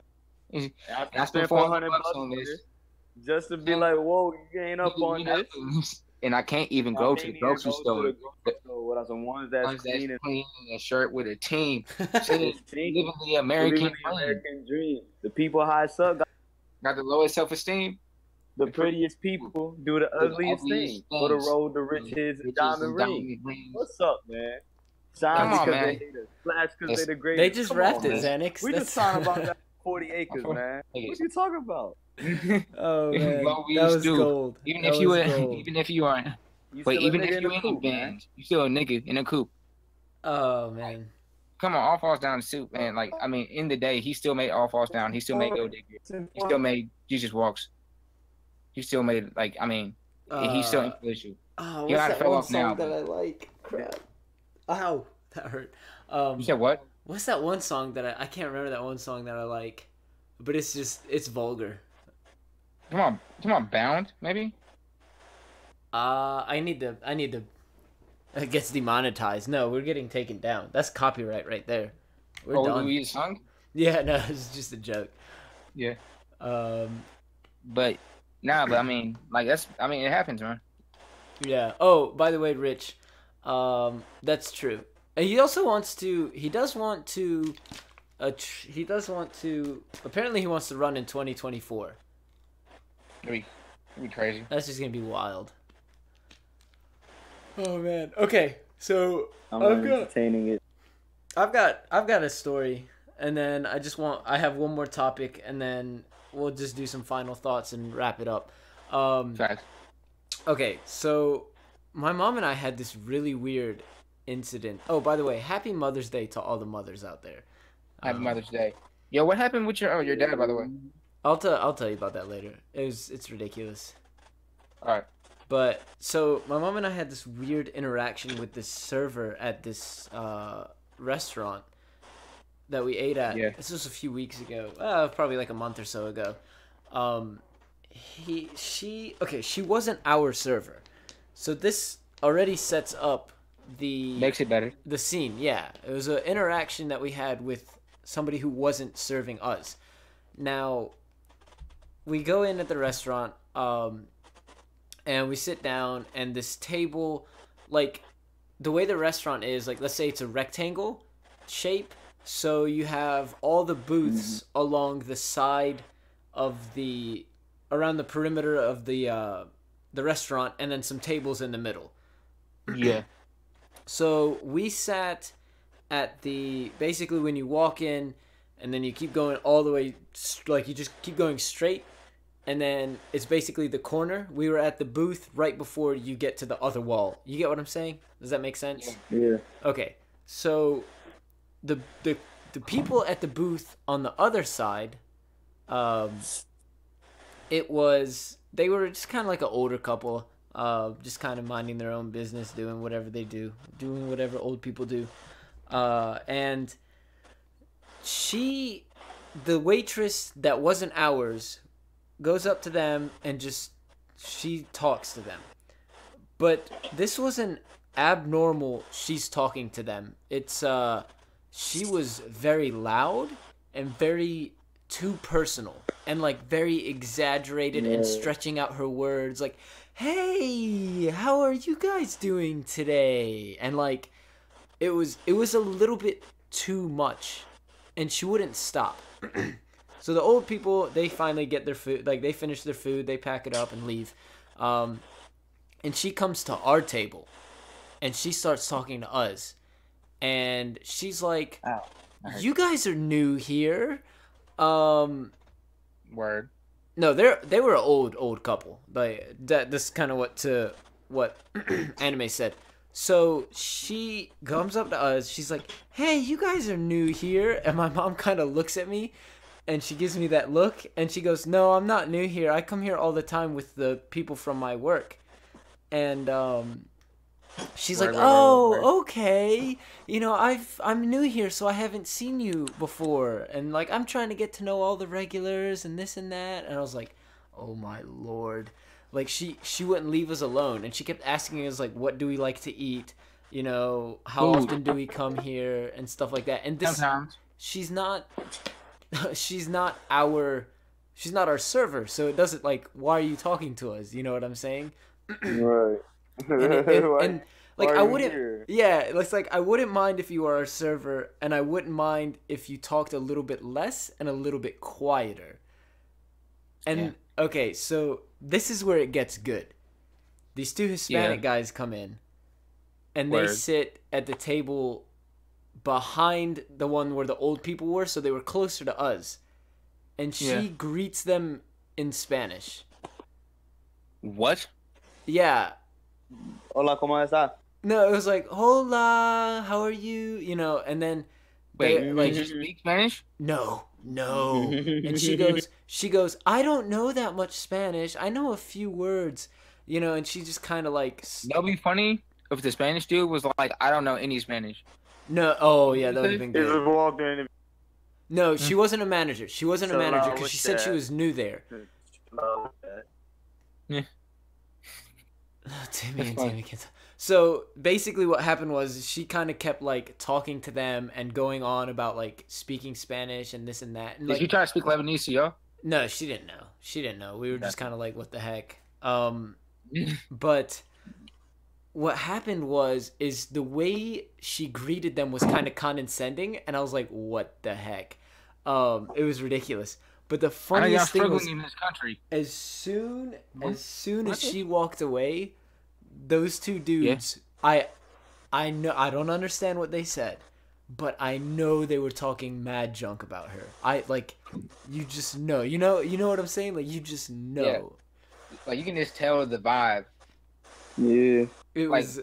I spent $400 on this just to be like, whoa, you ain't up on this. And I can't even go to the grocery store. Without some ones that's clean a shirt with a team. Living the American dream. The people high up got the lowest self-esteem. The prettiest people do the ugliest things. For the road to riches and diamond ring. What's up, man? Shine because they hate us. Flash because they the greatest. They just rapped it, Xanax. We just talking about that 40 acres, man. What you talking about? Oh man, that was gold. Even if you aren't, even if you ain't in bands, you still a nigga in a coupe. Oh man, come on, All Falls Down soup, man. Like I mean, in the day, he still made All Falls Down. He still made Go Digger. He still made Jesus Walks. He still made he's still influential. Oh, what's that one song that I like? Crap. Ow, that hurt. You said what? What's that one song that I can't remember that one song that I like, but it's vulgar. Come on, Bound, maybe? I need to it gets demonetized. No, we're getting taken down. That's copyright right there. We're done. We sung? Yeah, no, it's just a joke. Yeah. But I mean, it happens, man. Yeah. Oh, by the way, Rich, that's true. He also wants to. He does want to. Apparently, he wants to run in 2024. It'd be crazy. That's just gonna be wild. Oh man. Okay, so I'm entertaining it. I've got a story, and then I have one more topic, and then we'll just do some final thoughts and wrap it up. Facts. Okay, so my mom and I had this really weird incident. Oh, by the way, happy Mother's Day to all the mothers out there. Happy Mother's Day. Yo, what happened with your dad, by the way? I'll tell you about that later. It's ridiculous. All right. But so my mom and I had this weird interaction with this server at this restaurant that we ate at. Yeah. This was a few weeks ago, probably like a month or so ago. She wasn't our server, so this already sets up makes it better. The scene. Yeah, it was an interaction that we had with somebody who wasn't serving us. Now, we go in at the restaurant, and we sit down, and this table, like, the way the restaurant is, like, let's say it's a rectangle shape, so you have all the booths along the side of around the perimeter of the restaurant, and then some tables in the middle. Yeah. So we sat at basically when you walk in, and then you keep going all the way, like you just keep going straight, and then it's basically the corner. We were at the booth right before you get to the other wall. You get what I'm saying? Does that make sense? Yeah. Okay. So the The people at the booth on the other side, they were just kind of like an older couple, just kind of minding their own business, doing whatever they do, doing whatever old people do, and the waitress that wasn't ours, goes up to them and she talks to them. But this wasn't abnormal. She's talking to them. It's she was very loud and very too personal and like very exaggerated and stretching out her words like, "Hey, how are you guys doing today?" And like it was a little bit too much, and she wouldn't stop. So the old people, they finally get their food, like they finish their food, they pack it up and leave. And she comes to our table and she starts talking to us. And she's like, "You guys are new here." Word. No, they were an old couple. Like this is kind of what Anime said. So she comes up to us. She's like, "Hey, you guys are new here." And my mom kind of looks at me and she gives me that look and she goes, "No, I'm not new here. I come here all the time with the people from my work." And she's like, "Oh, okay. You know, I'm new here, so I haven't seen you before. And like I'm trying to get to know all the regulars and this and that." And I was like, "Oh my lord." Like she wouldn't leave us alone, and she kept asking us like, "What do we like to eat? You know, how often do we come here and stuff like that?" And this, Sometimes. she's not our server, so it doesn't like, why are you talking to us? You know what I'm saying? Right. And like I wouldn't, yeah, it's like I wouldn't mind if you were our server, and I wouldn't mind if you talked a little bit less and a little bit quieter. And okay, so this is where it gets good. These two Hispanic guys come in, and they sit at the table behind the one where the old people were, so they were closer to us. And she greets them in Spanish. What? Yeah. Hola, ¿cómo estás? No, it was like, "Hola, how are you?" You know, and then Wait, like, you speak Spanish? No. And she goes, "I don't know that much Spanish. I know a few words." You know, and she just kind of like... That'd be funny if the Spanish dude was like, "I don't know any Spanish." No, oh yeah, that would have been good. No, she wasn't a manager. She wasn't a manager because she said she was new there. Yeah. Timmy. So basically what happened was she kind of kept like talking to them and going on about like speaking Spanish and this and that. And, Did you try to speak Lebanese to y'all? No, she didn't know. We were just kind of like, what the heck? But what happened is the way she greeted them was kind of condescending, and I was like, what the heck? It was ridiculous. But the funniest thing was, in this country. as soon as she walked away, those two dudes, I know, I don't understand what they said, but I know they were talking mad junk about her. You just know. You know what I'm saying? Like, you just know. Yeah. Like, you can just tell the vibe. Yeah. It Like, was,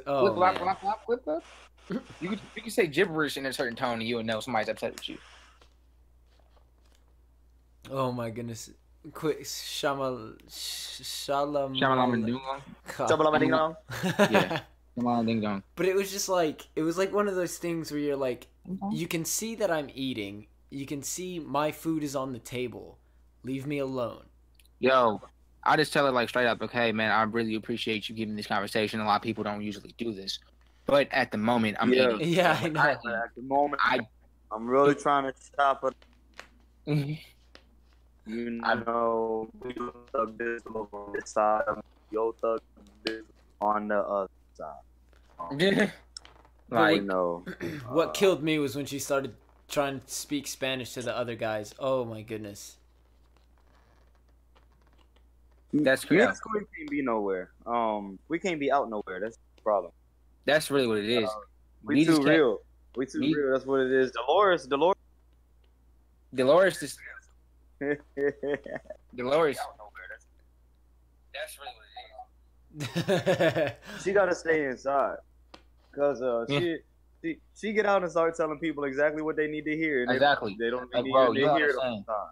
flip. You can say gibberish in a certain tone and you would know somebody's upset with you. oh my goodness. Quick, Shamalama Ding dong. Yeah. Come on, ding dong. But it was just like, it was like one of those things where you're like, you can see that I'm eating. You can see my food is on the table. Leave me alone. Yo, I just tell her like straight up, okay, man, I really appreciate you giving this conversation. A lot of people don't usually do this. But at the moment, I'm eating. Yeah, I know. At the moment, I'm really trying to stop it. You know, we thug this on this side, yo thug this on the other side. Like, you know, What killed me was when she started trying to speak Spanish to the other guys. Oh my goodness. that's we crazy. can't be nowhere. We can't be out nowhere. That's the problem. That's really what it is. We too real. We too real. That's what it is. Dolores. Dolores just. Dolores. That's really what it is. She gotta stay inside, cause She get out and start telling people exactly what they need to hear, and Exactly. they don't Like, need bro, to you know what hear I'm it all saying? the time.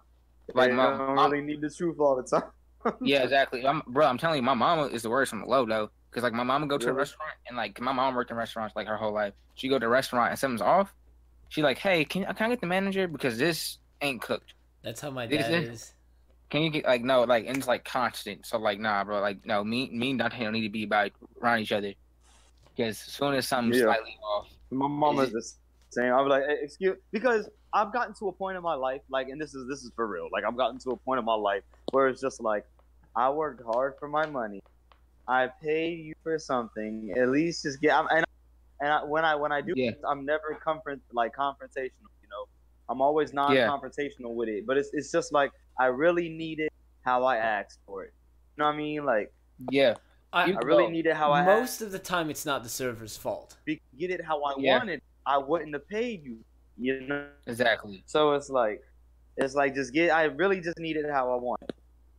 Like, They don't really need the truth all the time. yeah, exactly. I'm telling you, my mama is the worst from the low though. Cause like my mama go to a Really? restaurant and like my mom worked in restaurants like her whole life. She go to a restaurant and something's off. She like, hey, can I get the manager because this ain't cooked. That's how my This dad is. Can you get like no like and it's like constant. So like nah, bro. Like no, me and Dante don't need to be by around each other because as soon as something's Yeah. slightly off, My mom is the same. I'm like, excuse, because I've gotten to a point in my life, like, and this is for real. Like, I've gotten to a point in my life where it's just like, I worked hard for my money. I pay you for something. At least just get. When I do, yeah, I'm never confrontational. You know, I'm always non-confrontational with it. But it's just like I really need it how I asked for it. You know what I mean? Like, yeah. I really need it how I most of the time it's not the server's fault. get it how I wanted. I wouldn't have paid you. You know Exactly. So it's like just get. I really just need it how I want it.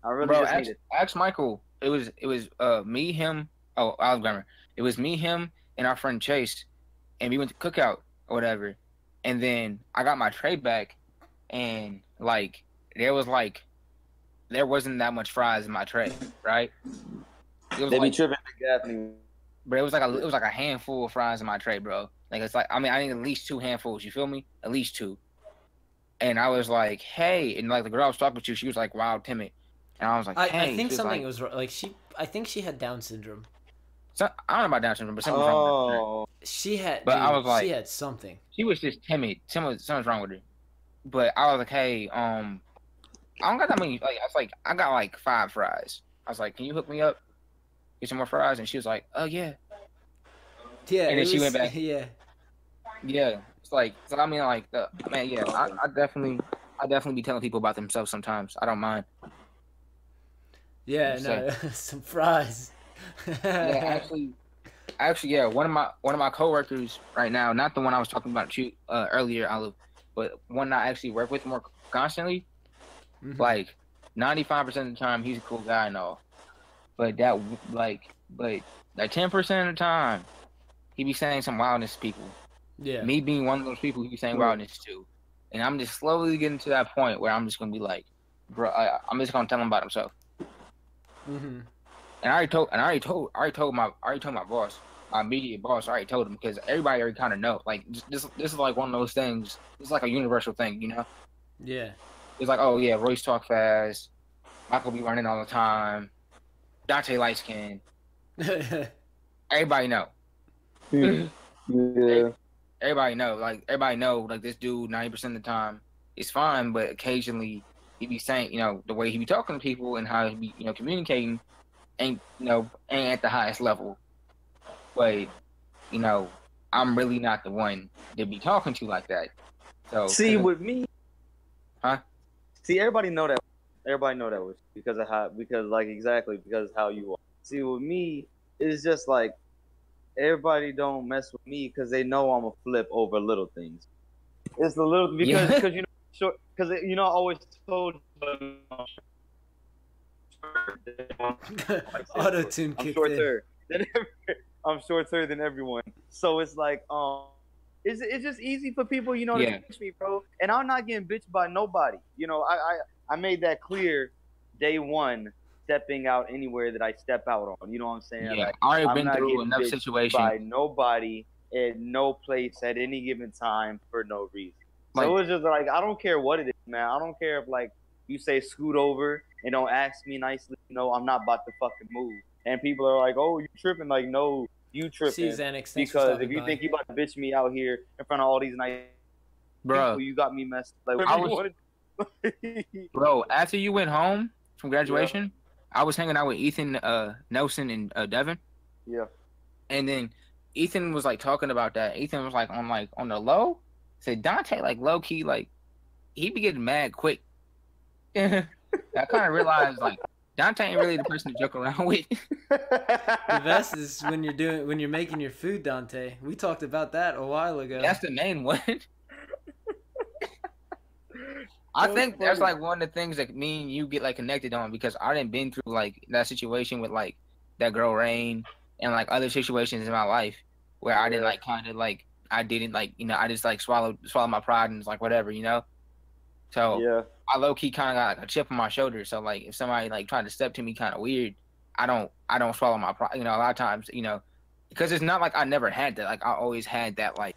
I really just need it. Ask Michael. It was me, him. Oh, OliveGrummer. It was me, him, and our friend Chase, and we went to cookout or whatever. And then I got my tray back, and like there wasn't that much fries in my tray, right? It was They like, be tripping to Gaffney. but it was like a handful of fries in my tray, bro. Like it's like I mean I need at least 2 handfuls. You feel me? At least 2. And I was like, hey, and like the girl I was talking to, she was like wild timid, and I was like, hey, I think something like, was like I think she had Down syndrome. So, I don't know about Down syndrome, but something's wrong with her. She had, but I was like, she had something. She was just timid. Something's wrong with her. But I was like, hey, I don't got that many. Like, I was like, I got like 5 fries. I was like, can you hook me up? Get some more fries? And she was like, oh yeah. Yeah. And then she went back. Yeah. Yeah. It's like, so I mean, like, man, yeah. I definitely be telling people about themselves sometimes. I don't mind. Yeah. No, some fries. Yeah, actually, yeah. One of my coworkers right now, not the one I was talking about you earlier, Olive, but one I actually work with more constantly. Mm-hmm. Like 95% of the time, he's a cool guy and all, but that 10% of the time, he be saying some wildness to people. Yeah. Me being one of those people, he be saying wildness too, and I'm just slowly getting to that point where I'm just gonna be like, bro, I'm just gonna tell him about himself. Mm-hmm. And I already told my boss, my immediate boss. I already told him because everybody already kind of know. Like this is like one of those things. It's like a universal thing, you know. Yeah. It's like, oh yeah, Royce talk fast. Michael be running all the time. Dante light skin. Everybody know. Yeah. Everybody know. Everybody know. Like this dude, 90% of the time, is fine, but occasionally he be saying, the way he be talking to people and how he be, communicating. Ain't at the highest level, but I'm really not the one to be talking to like that. So see with me, huh? See, everybody know that was because of how how you are. See, with me, it's just like everybody don't mess with me because they know I'm a flip over little things. It's the little because I always told you. Auto-tune kicked in. I'm shorter than everyone, so it's like it's just easy for people to bitch me, bro. And I'm not getting bitched by nobody. I made that clear day one, stepping out anywhere that I step out on. You know what I'm saying? Yeah, I've been through enough situations by nobody at no place at any given time for no reason. So it's just like I don't care what it is, man. I don't care if you say scoot over and don't ask me nicely. I'm not about to fucking move. And people are like, "Oh, you tripping?" Like, no, you tripping. Xanax, because if you think you about to bitch me out here in front of all these nice people, you got me messed. Bro, after you went home from graduation, I was hanging out with Ethan, Nelson, and Devin. Yeah. And then Ethan was talking about that. Ethan was on the low. Said Dante low key he be getting mad quick. I kind of realized Dante ain't really the person to joke around with. The best is when you're making your food, Dante. We talked about that a while ago. That's the main one. I think that's one of the things that me and you get connected on because I didn't been through that situation with that girl Rain and other situations in my life where I didn't I didn't like, I just like swallowed my pride and was like whatever, So Yeah. I low key kind of got like a chip on my shoulder. So like if somebody like tried to step to me kind of weird, I don't swallow my pride. A lot of times, because it's not like I never had that. Like I always had that like,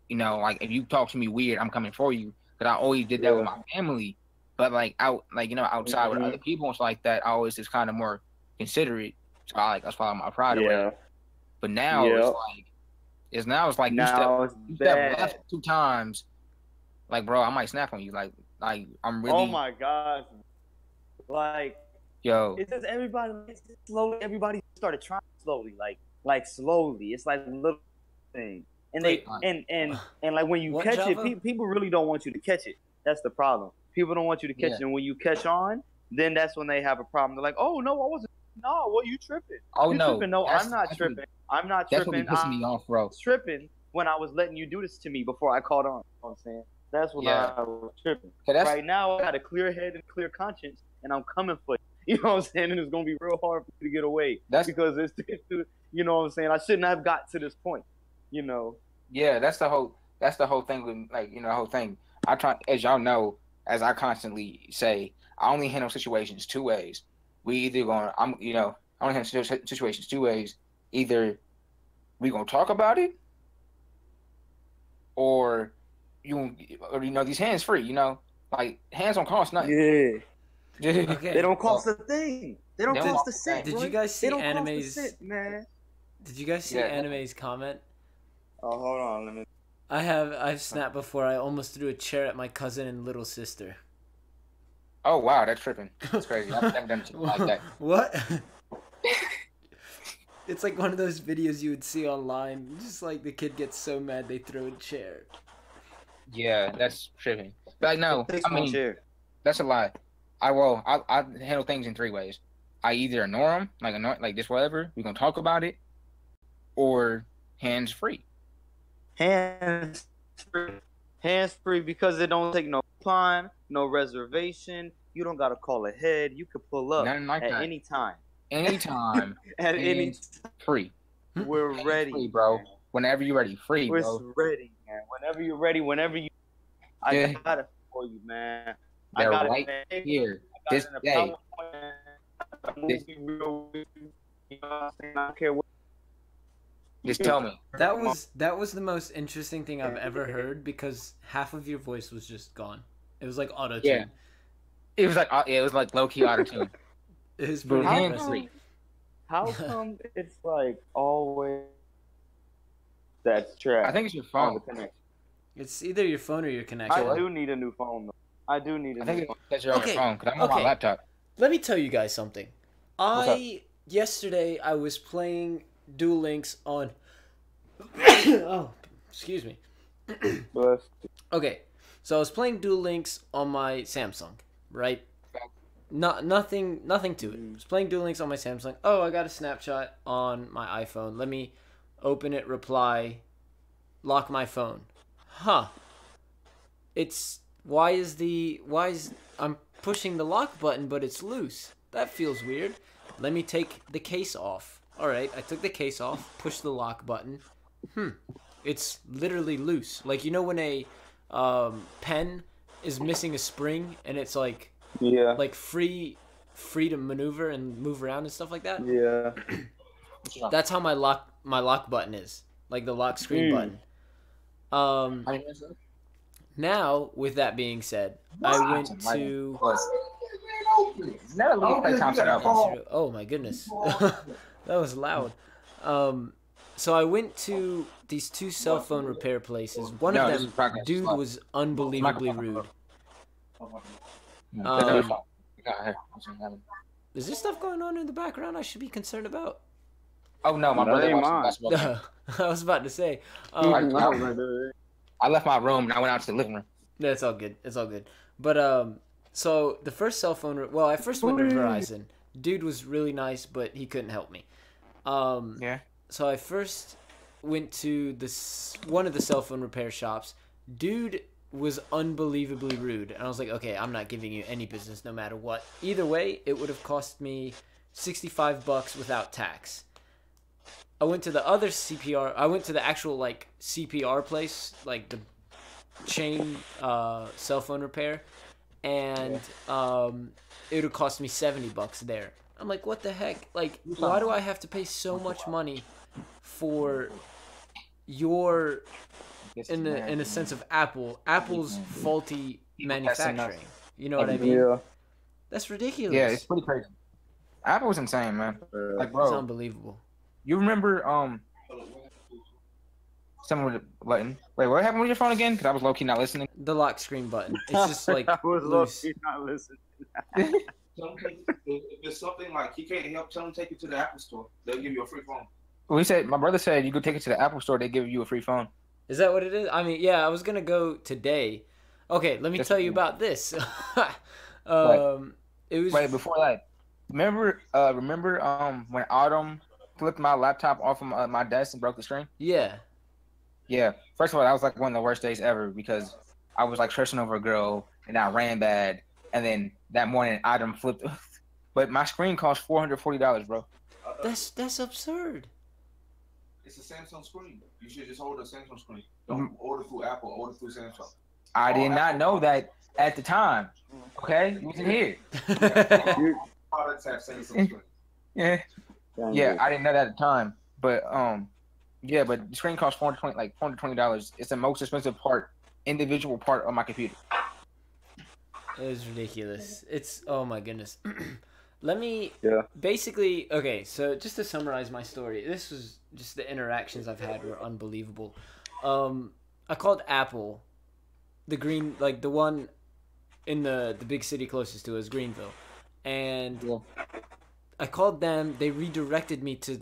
like if you talk to me weird, I'm coming for you. But I always did that with my family. But like outside with other people and stuff like that, I always just kind of more considerate. So I swallow my pride away. But now it's like now you step left 2 times, like bro, I might snap on you. Like I'm really. Oh my gosh. Like, yo, it's just slowly. Everybody started trying slowly, like slowly. It's like a little thing, and and like when you catch it, people really don't want you to catch it. That's the problem. People don't want you to catch it, and when you catch on, then that's when they have a problem. They're like, "Oh no, I wasn't. No, what you tripping? Oh you no, tripping? No, I'm not tripping. I'm not tripping. That's what pissing me off, bro. Tripping when I was letting you do this to me before I caught on. You know what I'm saying? That's when I was tripping. Right now, I got a clear head and clear conscience, and I'm coming for you. You know what I'm saying? And it's gonna be real hard for you to get away. Because it's you know what I'm saying? I shouldn't have got to this point. Yeah, that's the whole thing with the whole thing. I try, as y'all know, as I constantly say, I only handle situations 2 ways. We either I only handle situations 2 ways. Either we gonna talk about it, or these hands free. Like hands don't cost nothing. Yeah. Okay. They don't cost a thing. They don't cost a cent. Did you guys see Anime's? Man. Did you guys see Anime's comment? Oh, hold on. Let me. I've snapped before. I almost threw a chair at my cousin and little sister. Oh wow, that's tripping. That's crazy. I've never done something like that. What? It's like one of those videos you would see online. Just like the kid gets so mad they throw a chair. Yeah, that's tripping. But like no, I mean, that's a lie. I handle things in 3 ways. I either ignore them, like this whatever, we're gonna talk about it, or hands free. Hands free because it don't take no time, no reservation. You don't gotta call ahead. You can pull up like at that. any time. Anytime. At any free. We're ready, free, bro. Man. Whenever you're ready, free, We're bro. ready, man. Whenever you're ready, I got it for you, man. They're I got right it here. This day. You know what I'm saying? I don't care what. Just tell me. That was the most interesting thing I've ever heard because half of your voice was just gone. It was like auto tune. Yeah. It was like low key auto tune. It was pretty impressive. How come it's like always that's trash? I think it's your phone. It's either your phone or your connection. I do need a new phone though. I do need a new phone. That's your phone because I'm on my laptop. Let me tell you guys something. Yesterday I was playing Duel Links on. Oh, excuse me. Okay, so I was playing Duel Links on my Samsung, right? Nothing to it. I was playing Duel Links on my Samsung. Oh, I got a snapshot on my iPhone. Let me open it, reply, lock my phone. Huh. I'm pushing the lock button, but it's loose. That feels weird. Let me take the case off. All right, I took the case off, pushed the lock button. It's literally loose. Like, when a pen is missing a spring and it's like free to maneuver and move around and stuff like that. Yeah. That's how my lock button is. Like the lock screen button. Now, with that being said, I went to. Oh my goodness, that was loud. So I went to these 2 cell phone repair places. One of them, dude, was unbelievably rude. Is there stuff going on in the background I should be concerned about? Oh no, my brother watched basketball. I was about to say. I left my room and I went out to the living room. Yeah, it's all good. It's all good. But so the first cell phone. Well, I first went to Verizon. Dude was really nice, but he couldn't help me. Yeah. So I first went to one of the cell phone repair shops. Dude was unbelievably rude, and I was like, okay, I'm not giving you any business, no matter what. Either way, it would have cost me $65 without tax. I went to the other CPR. I went to the actual like CPR place, like the chain cell phone repair, and it would cost me $70 there. I'm like, what the heck? Like, why do I have to pay so much money for your in a sense of Apple's faulty manufacturing? You know what I mean? Yeah. That's ridiculous. Yeah, it's pretty crazy. Apple was insane, man. Like, It's bro, unbelievable. you remember someone with a button? Wait, what happened with your phone again? Because I was low key not listening. The lock screen button. It's just like I was loose. lucky not listening. If it's something like he can't help, tell him take it to the Apple store. They'll give you a free phone. Well, my brother said you could take it to the Apple store. They give you a free phone. Is that what it is? I mean, yeah, I was gonna go today. Okay, let me tell you about this. It was Wait, before that, remember when Autumn flipped my laptop off of my desk and broke the screen? yeah. Yeah. First of all, that was like one of the worst days ever because I was like stressing over a girl and I ran bad, and then that morning Autumn flipped. But my screen cost $440, bro. That's absurd. It's a Samsung screen. You should just order a Samsung screen. Don't order through Apple. Order through Samsung. I did not know that at the time. Okay, you wasn't here. Products have Samsung screen. Yeah. Yeah, I didn't know that at the time, but yeah, but the screen costs $420. It's the most expensive individual part of my computer. It was ridiculous. It's oh my goodness. Let me Yeah. basically okay. So just to summarize my story, this was just the interactions I've had were unbelievable. I called Apple, the one in the big city closest to us, Greenville, and I called them. They redirected me to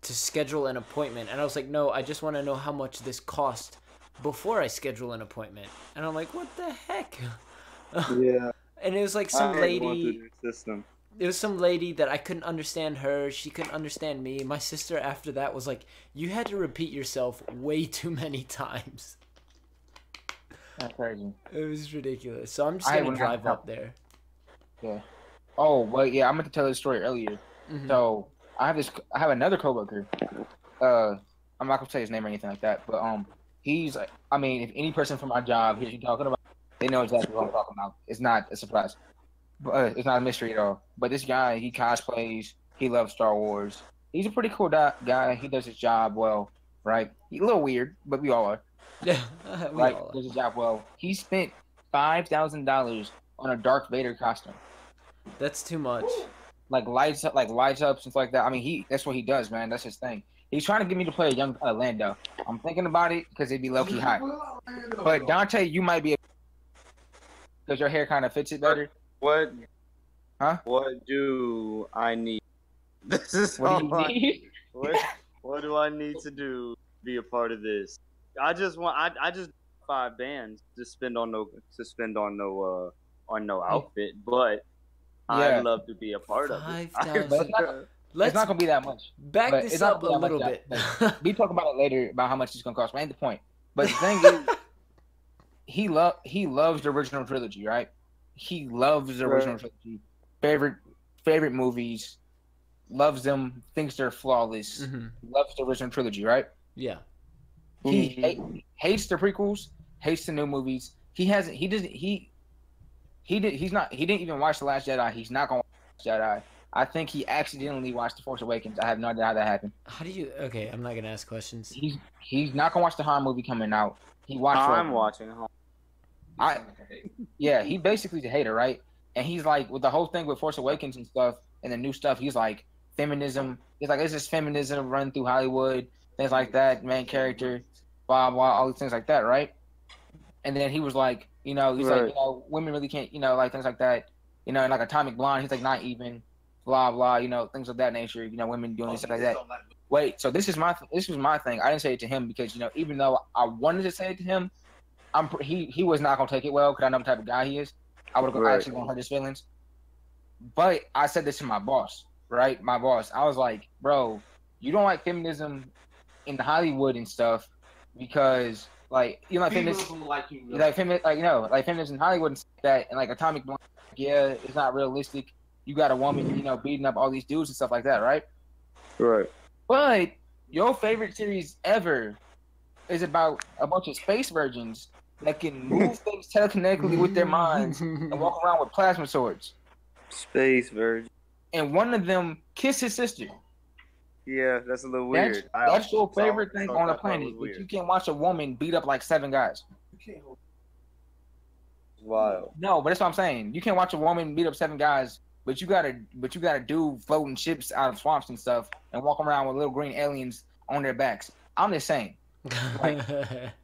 schedule an appointment, and I was like, no, I just want to know how much this cost before I schedule an appointment. And I'm like, what the heck? Yeah. And it was like I some had one lady. through the system. It was some lady that I couldn't understand her. She couldn't understand me. My sister after that was like, you had to repeat yourself way too many times. That's crazy. It was ridiculous. So I'm just I gonna wouldn't drive have up there. Yeah. Oh, well, yeah, I meant to tell this story earlier. Mhm. So I have another coworker. I'm not gonna say his name or anything like that, but he's like, I mean, if any person from my job hears you talking about, they know exactly what I'm talking about. It's not a surprise, but it's not a mystery at all. But this guy, he cosplays. He loves Star Wars. He's a pretty cool guy. He does his job well, right? He's a little weird, but we all are. Yeah, we Right? all are. Does his job well. He spent $5,000 on a Darth Vader costume. That's too much. Like lights up, stuff like that. I mean, that's what he does, man. That's his thing. He's trying to get me to play a young Lando. I'm thinking about it because it'd be low key high. But Dante, you might be because your hair kind of fits it better. What? Huh? What do I need? This is What do all you need? what do I need to do to be a part of this? I just want I just 5 bands to spend on no outfit, but Yeah. I'd love to be a part of it. 5,000. It's not gonna be that much. Back but this it's not up a that much little that- bit. We talk about it later about how much it's gonna cost. But ain't the point. But the thing is, he loves the original trilogy, right? He loves the original trilogy. Favorite movies. Loves them. Thinks they're flawless. Mhm. Loves the original trilogy, right? Yeah. He hates the prequels. Hates the new movies. He didn't even watch The Last Jedi. He's not gonna watch Jedi. I think he accidentally watched The Force Awakens. I have no idea how that happened. How do you? Okay, I'm not gonna ask questions. He's not gonna watch the Han movie coming out. He watched. I'm Rogue. watching. Yeah, he basically a hater, right? And he's like, with the whole thing with Force Awakens and stuff, and the new stuff, he's like, feminism. He's like, it's just feminism run through Hollywood, things like that, main character, blah blah, all these things like that, right? And then he was like, he's like, women really can't, like things like that, and like Atomic Blonde, he's like, not even, blah blah, things of that nature, women doing stuff like that. Wait, so this was my thing. I didn't say it to him because even though I wanted to say it to him, he was not gonna take it well because I know the type of guy he is. I would have actually gonna hurt his feelings. But I said this to my boss, right? My boss. I was like, bro, you don't like feminism in Hollywood and stuff because like feminism, like feminism in Hollywood and stuff like that, and like Atomic Blonde, yeah, it's not realistic. You got a woman, beating up all these dudes and stuff like that, right? Right. But your favorite series ever is about a bunch of space virgins that can move things telekinetically with their minds and walk around with plasma swords. Space Virgin. And one of them kissed his sister. Yeah, that's a little weird. That's your favorite thing on the planet. But you can watch a woman beat up like 7 guys. Wow. No, but that's what I'm saying. You can't watch a woman beat up 7 guys, but you gotta do floating ships out of swamps and stuff and walk around with little green aliens on their backs. I'm just saying.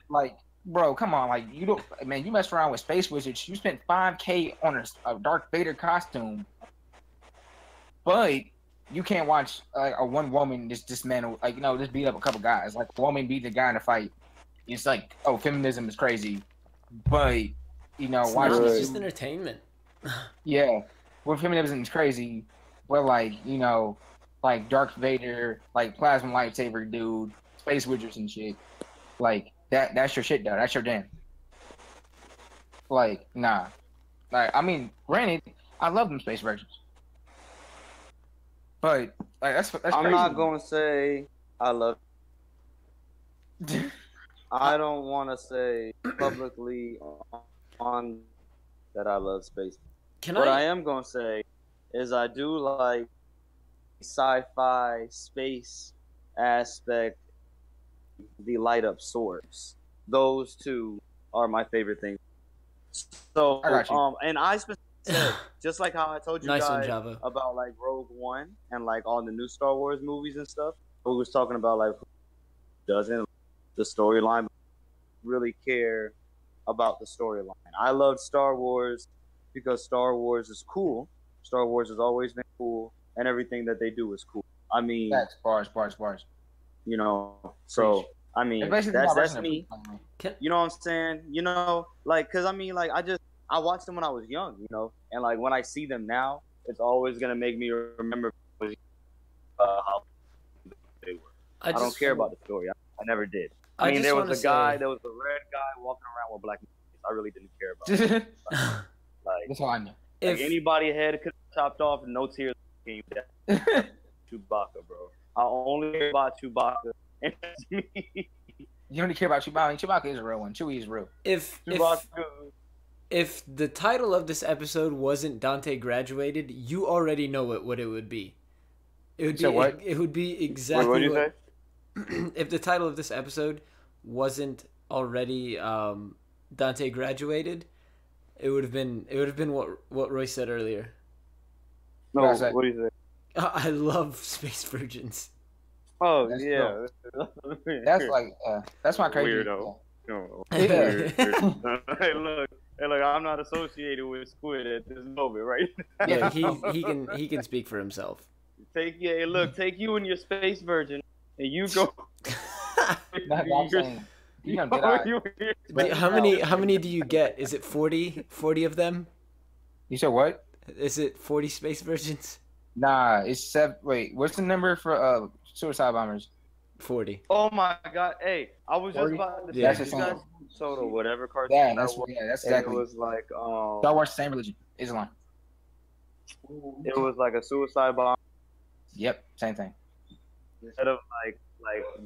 Like, bro, come on. Like, you mess around with space wizards. You spent $5K on a Darth Vader costume, but you can't watch a one woman just dismantle, just beat up a couple guys. Like, a woman beat the guy in a fight. It's like, oh, feminism is crazy, but it's just entertainment. Yeah, well, feminism is crazy, but like Darth Vader, like plasma lightsaber dude, space wizards and shit, like that's your shit though. That's your jam. Like, nah. Like, I mean, granted, I love them space virgins, but like that's I'm crazy. not gonna say I love. I don't want to say publicly on that I love space. What I am gonna say is I do like sci-fi space aspect, the light up swords. Those two are my favorite things. So I got you. And I specifically said, just like how I told you Nice one, guys Java. about like Rogue One and like all the new Star Wars movies and stuff. We was talking about like who doesn't the storyline really care about the storyline. I love Star Wars because Star Wars is cool. Star Wars has always been cool, and everything that they do is cool. I mean, That's bars. you know. So I mean, that's me. You know what I'm saying? You know, like, cause I mean, like, I watched them when I was young, you know, and like when I see them now, it's always gonna make me remember how they were. I don't care about the story. I never did. I mean, there was a red guy walking around with black. I really didn't care about it. Like, that's all I know. Like anybody head could have chopped off, no tears came down. Chewbacca, bro. I only care about Chewbacca. And that's me. You don't care about Chewbacca. Chewbacca is a real one. Chewie is real. If the title of this episode wasn't Dante Graduated, you already know what it would be. It would be what? It would be exactly what did you say? If the title of this episode wasn't already Dante Graduated, it would have been what Roy said earlier. No, what do you say? I love space virgins. Oh, that's yeah. That's like that's my crazy weirdo. Yeah. Hey, look, I'm not associated with Squid at this moment, right? Yeah, he can speak for himself. Take you and your space virgin, and you go. How many do you get? Is it 40 of them? You said what? Is it 40 space virgins? Nah, it's 7. Wait, what's the number for suicide bombers? 40. Oh my god! Hey, I was just about to say, Yeah. you guys saw the whatever cartoon. Yeah, that's exactly. It was like Star Wars, same religion, Islam. It was like a suicide bomb. Yep, same thing. Instead of like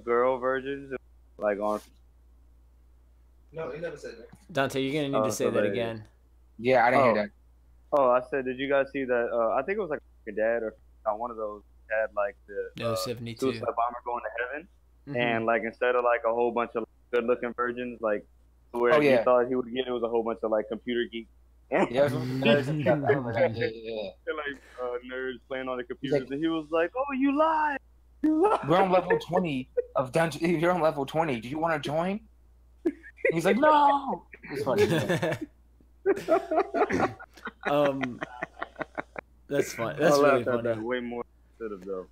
girl virgins, like on. No, he never said that. Dante, you're gonna need to say that again. Yeah, I didn't hear that. Oh, I said, did you guys see that? I think it was like a dad or one of those had like the 72 suicide bomber going to heaven, Mhm. and like instead of like a whole bunch of good-looking virgins, like where he thought he would get, it was a whole bunch of like computer geeks. Yeah, nerds and stuff. I remember that. Yeah. They're like nerds playing on the computers, and he was like, "Oh, you lied! You lied!" We're on level 20 of dungeon. You're on level 20. Do you want to join? He's like, no. It's funny. That's fun. That's really funny. Way more instead of though.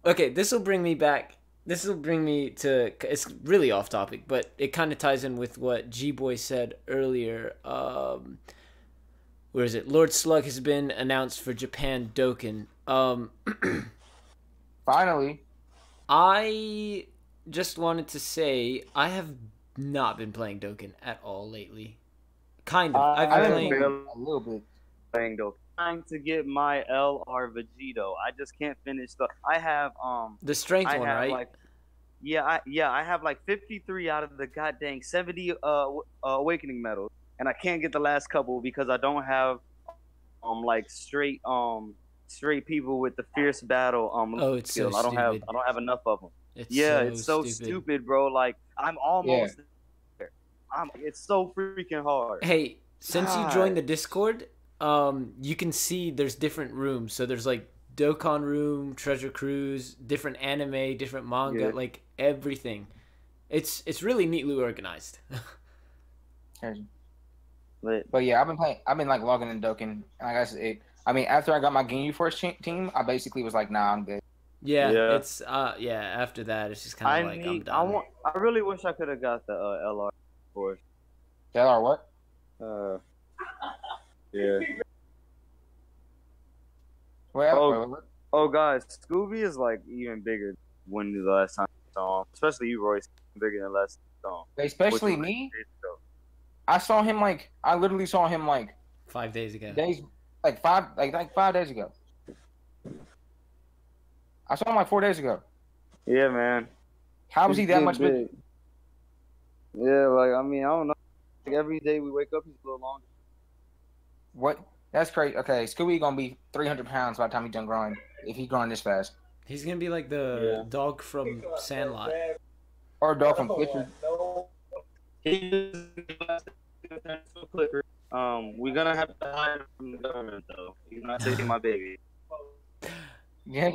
Okay, this will bring me back. This will bring me to. It's really off topic, but it kind of ties in with what G-Boy said earlier. Where is it? Lord Slug has been announced for Japan Dokkan. Finally. I just wanted to say I have not been playing Dokkan at all lately. Kind of. I've been playing a little bit. Playing Dokkan. trying to get my LR Vegito. I just can't finish I have The strength I one, have right? like I have like 53 out of the goddamn 70 awakening medals, and I can't get the last couple because I don't have like straight people with the fierce battle Oh, it's so skill. stupid. I don't have enough of them. It's Yeah, so it's so stupid, bro. Like I'm almost there. It's so freaking hard. Hey, since you God. joined the Discord, you can see there's different rooms. So there's like Dokkan room, Treasure Cruise, different anime, different manga, Yeah. like everything. It's really neatly organized. But yeah, I've been like logging in Dokkan. And like I said, after I got my Ginyu Force team, I basically was like, nah, I'm good. Yeah, Yeah. it's after that it's just kind of like I'm done. I really wish I could have got the LR Force. LR what? Yeah. Well, Oh, guys, Scooby is like even bigger when the last time I saw him. Especially you, Royce, bigger than last time. especially me. I literally saw him like 5 days ago. like 5 days ago. I saw him like 4 days ago. Yeah, man. How was he that much bigger? big? Yeah, like I don't know. Like, every day we wake up, he's a little longer. What? That's crazy. Okay, Scooby gonna be 300 pounds by the time he's done growing. If he's growing this fast. He's gonna be like the dog from Sandlot. Or a dog from Clifford. We're gonna have to hide him from the government though. He's not taking my baby. Yeah.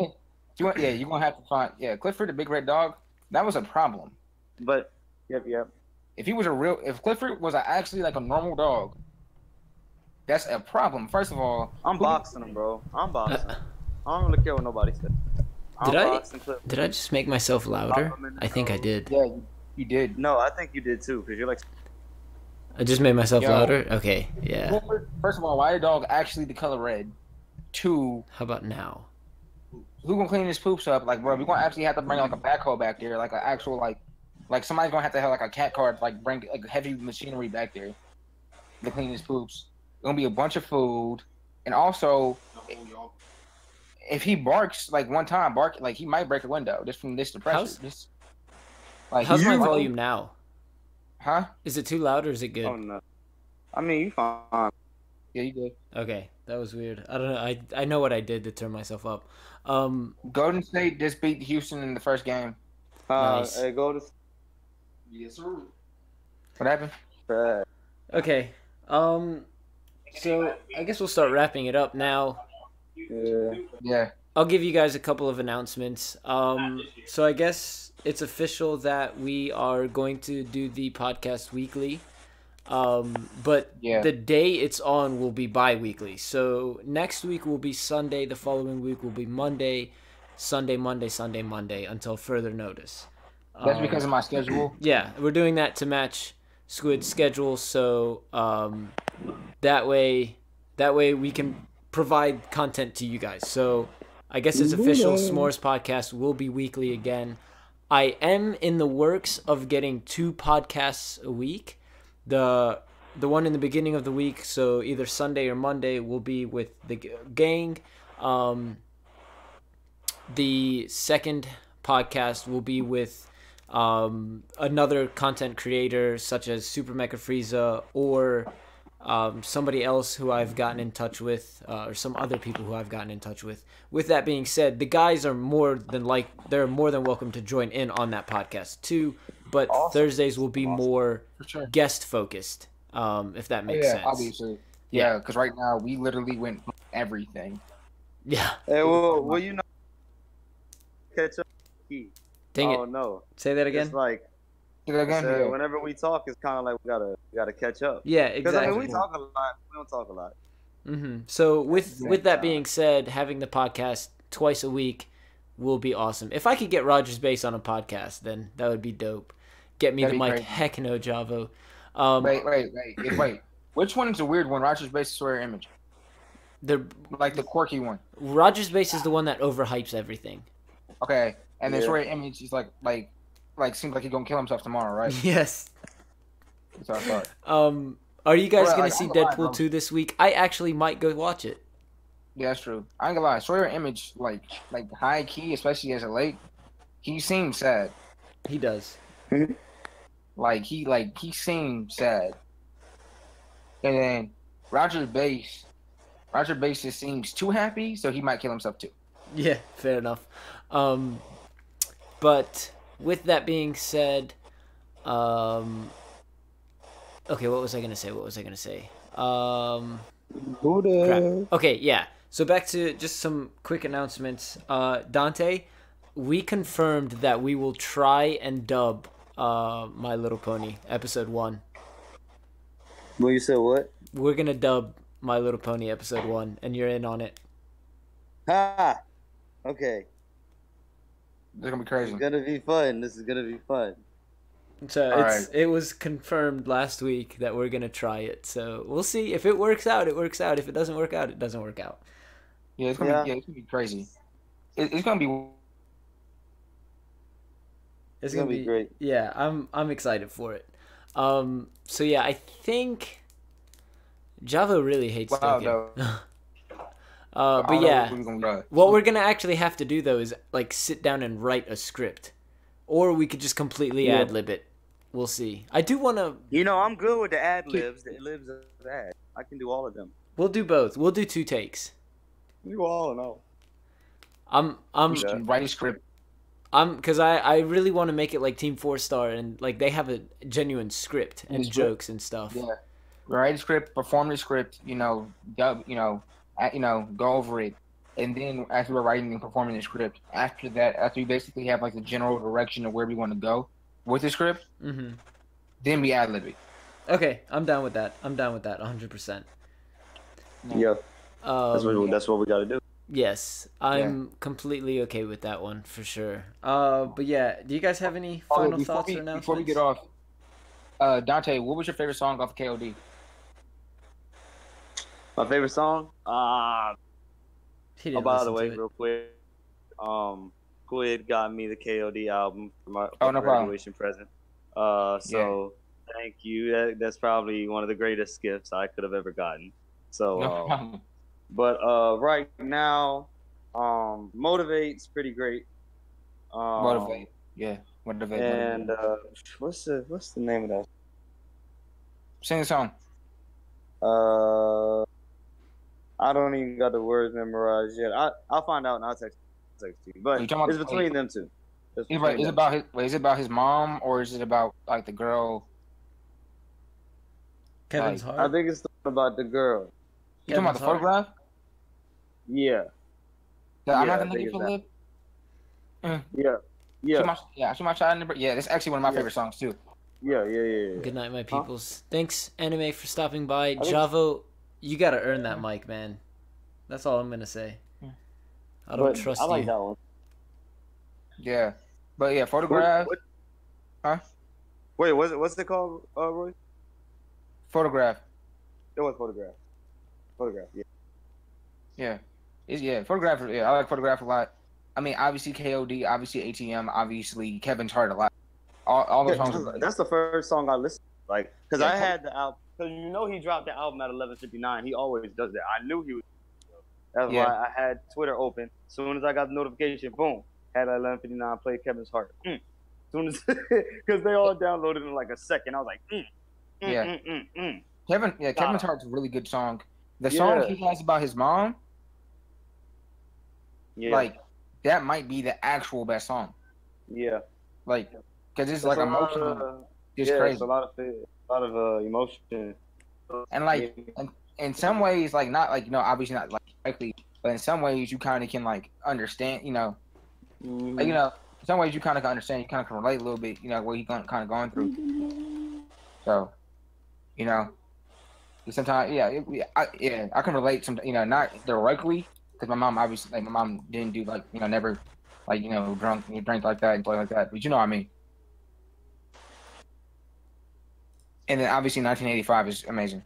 You're gonna have to find Clifford the big red dog. That was a problem. But yep. If Clifford was actually like a normal dog, that's a problem. First of all, I'm boxing him, bro. I'm boxing. I don't really care what nobody says. Did I just make myself louder? I think I did. Yeah, you did. No, I think you did too, because you're like. I just made myself louder? Okay, yeah. Clifford, first of all, why the dog actually the color red? 2, How about now? who gonna clean his poops up? Like, bro, we gonna actually have to bring like a backhoe back there, like an actual like somebody's gonna have to have like a cat cart, like bring like heavy machinery back there to clean his poops. Gonna be a bunch of food, and also if he barks like one time, like he might break a window just from this pressure. How's my volume now? Huh? Is it too loud or is it good? Oh no. I mean, you fine. Yeah, you good. Okay, that was weird. I don't know. I know what I did to turn myself up. Golden State just beat Houston in the first game. Nice. Hey, go to. Yes, sir. What happened? Okay. So I guess we'll start wrapping it up now. Yeah. I'll give you guys a couple of announcements. So I guess it's official that we are going to do the podcast weekly. But the day it's on will be bi-weekly. So next week will be Sunday. The following week will be Monday, Sunday, Monday, Sunday, Monday until further notice. That's because of my schedule. Yeah, we're doing that to match Squid's schedule. So that way we can provide content to you guys. So I guess it's official. S'mores podcast will be weekly again. I am in the works of getting 2 podcasts a week. The one in the beginning of the week, so either Sunday or Monday, will be with the gang. The second podcast will be with another content creator such as Super Mecha Frieza or somebody else who I've gotten in touch with, or some other people who I've gotten in touch with. With that being said, the guys are more than welcome to join in on that podcast too. But Thursdays will be more guest focused, if that makes sense. Obviously. Yeah, because right now we literally went everything. Yeah. Hey, well, you know, catch up. Dang it. Oh no. Say that again. It's like whenever we talk, it's kind of like we gotta catch up. Yeah, exactly. Because I mean, we talk a lot. We don't talk a lot. Mm-hmm. So with that being said, having the podcast twice a week will be awesome. If I could get Rogers Base on a podcast, then that would be dope. Get me the mic. Crazy. Heck no, Javo. Wait. Which one's the weird one? Rogers Base or Image? The like the quirky one. Rogers Base is the one that overhypes everything. Okay, and then Swear Image is like seems like he's gonna kill himself tomorrow, right? Yes. That's what I thought. Are you guys gonna see Deadpool 2 this week? I actually might go watch it. Yeah, that's true. I ain't gonna lie. Sawyer image, like high key, especially as a late, he seems sad. He does. He seems sad. And then Roger Bass just seems too happy, so he might kill himself too. Yeah, fair enough. But with that being said, okay, what was I gonna say? Crap. Okay, yeah. So back to just some quick announcements. Dante, we confirmed that we will try and dub My Little Pony episode 1. Well, you said what? We're gonna dub My Little Pony episode 1, and you're in on it. Ha! Okay. It's gonna be crazy. It's gonna be fun. This is gonna be fun. So it was confirmed last week that we're gonna try it. So we'll see. If it works out, it works out. If it doesn't work out, it doesn't work out. Yeah, it's gonna be crazy. It's gonna be. It's gonna be great. Yeah, I'm excited for it. So yeah, I think Java really hates Duncan. But yeah, what we're gonna actually have to do though is like sit down and write a script, or we could just completely ad lib it. We'll see. I do want to. You know, I'm good with the ad libs. The libs are bad. I can do all of them. We'll do both. We'll do 2 takes. You all know. I'm write a script. Because I really want to make it like Team 4-Star and like they have a genuine script and jokes and stuff. Yeah, write a script, perform the script. Dub. Go over it, and then as we're writing and performing the script, after we basically have like the general direction of where we want to go with the script, then we ad lib it. Okay, I'm down with that. 100%. Yep. That's what we got to do. Yes, I'm completely okay with that one for sure. But yeah, do you guys have any final thoughts or announcements? Before we get off, Dante, what was your favorite song off of KOD? My favorite song? By the way, real quick, Quid got me the KOD album for my graduation present. Thank you. That's probably one of the greatest gifts I could have ever gotten. So, but right now, Motivate's pretty great. Motivate. And what's the name of that? Sing the song. I don't even got the words memorized yet. I'll find out and I'll text you. But it's between them two. Is it about his mom or is it about like the girl? Kevin's heart. I think it's about the girl. You talking about the photograph? Yeah. I'm not gonna give a lip. Yeah. I see my child in the. Yeah, that's actually one of my favorite songs too. Yeah. Good night, my peoples. Thanks, Anime, for stopping by. Javo, you gotta earn that mic, man. That's all I'm gonna say. I don't trust you. I like that one. Yeah, but yeah, Photograph. Huh? Wait, what's it called, Roy? Photograph. It was Photograph. Photograph, yeah. Photograph. Yeah, I like Photograph a lot. I mean, obviously KOD, obviously ATM, obviously Kevin's Heart a lot. All those songs. That's the first song I listened to, like, because I had the album. Because he dropped the album at 11:59. He always does that. I knew he was. That's why I had Twitter open. As soon as I got the notification, boom, had 11:59 play Kevin's Heart. As soon as because they all downloaded in like a second. I was like, Kevin's Heart's a really good song. The song he has about his mom, like that might be the actual best song. Yeah, like because it's like emotional, just crazy. It's a lot of emotion, and like in some ways, like not like obviously not like directly, but in some ways you kind of can like understand, like, in some ways you kind of can understand, you kind of can relate a little bit, what he's kind of going through. So, sometimes, I can relate some, not directly, because my mom obviously, like, my mom didn't do, like, never, like, drink like that and play like that, but you know what I mean. And then obviously 1985 is amazing.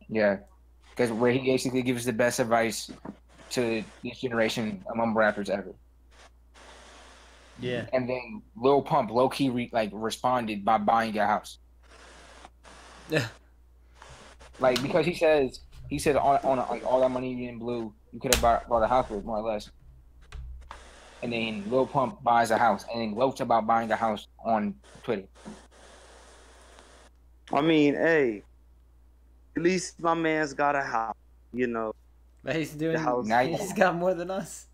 Yeah, because where he basically gives the best advice to this generation of mumble rappers ever. Yeah. And then Lil Pump low key responded by buying a house. Yeah. Like, because he says He said on like all that money you didn't blew, you could have bought a house with more or less. And then Lil Pump buys a house, and then gloats about buying a house on Twitter. I mean, hey, at least my man's got a house. You know, But he's the doing. house. Now He's got more than us.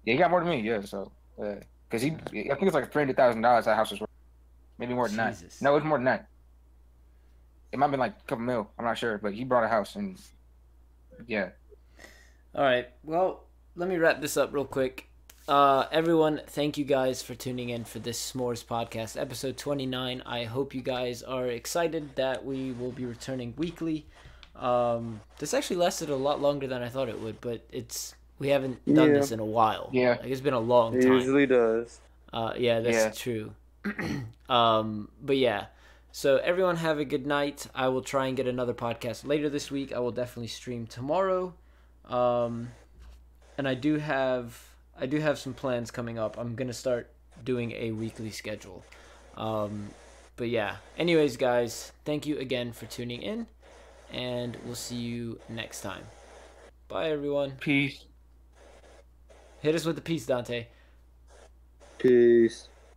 Yeah, he got more than me. Yeah, so because I think it's like $300,000 that house was worth. Maybe more than Jesus. that. No, it's more than that. It might have been like a couple mil. I'm not sure, but he bought a house, and yeah. All right. Well, let me wrap this up real quick. Everyone, thank you guys for tuning in for this S'mores podcast, episode 29. I hope you guys are excited that we will be returning weekly. This actually lasted a lot longer than I thought it would, but we haven't done this in a while. Yeah. Like, it's been a long It time. usually does. Yeah, that's true. But yeah. So everyone have a good night. I will try and get another podcast later this week. I will definitely stream tomorrow. And I do have some plans coming up. I'm going to start doing a weekly schedule. But yeah. Anyways, guys, thank you again for tuning in, and we'll see you next time. Bye, everyone. Peace. Hit us with the peace, Dante. Peace.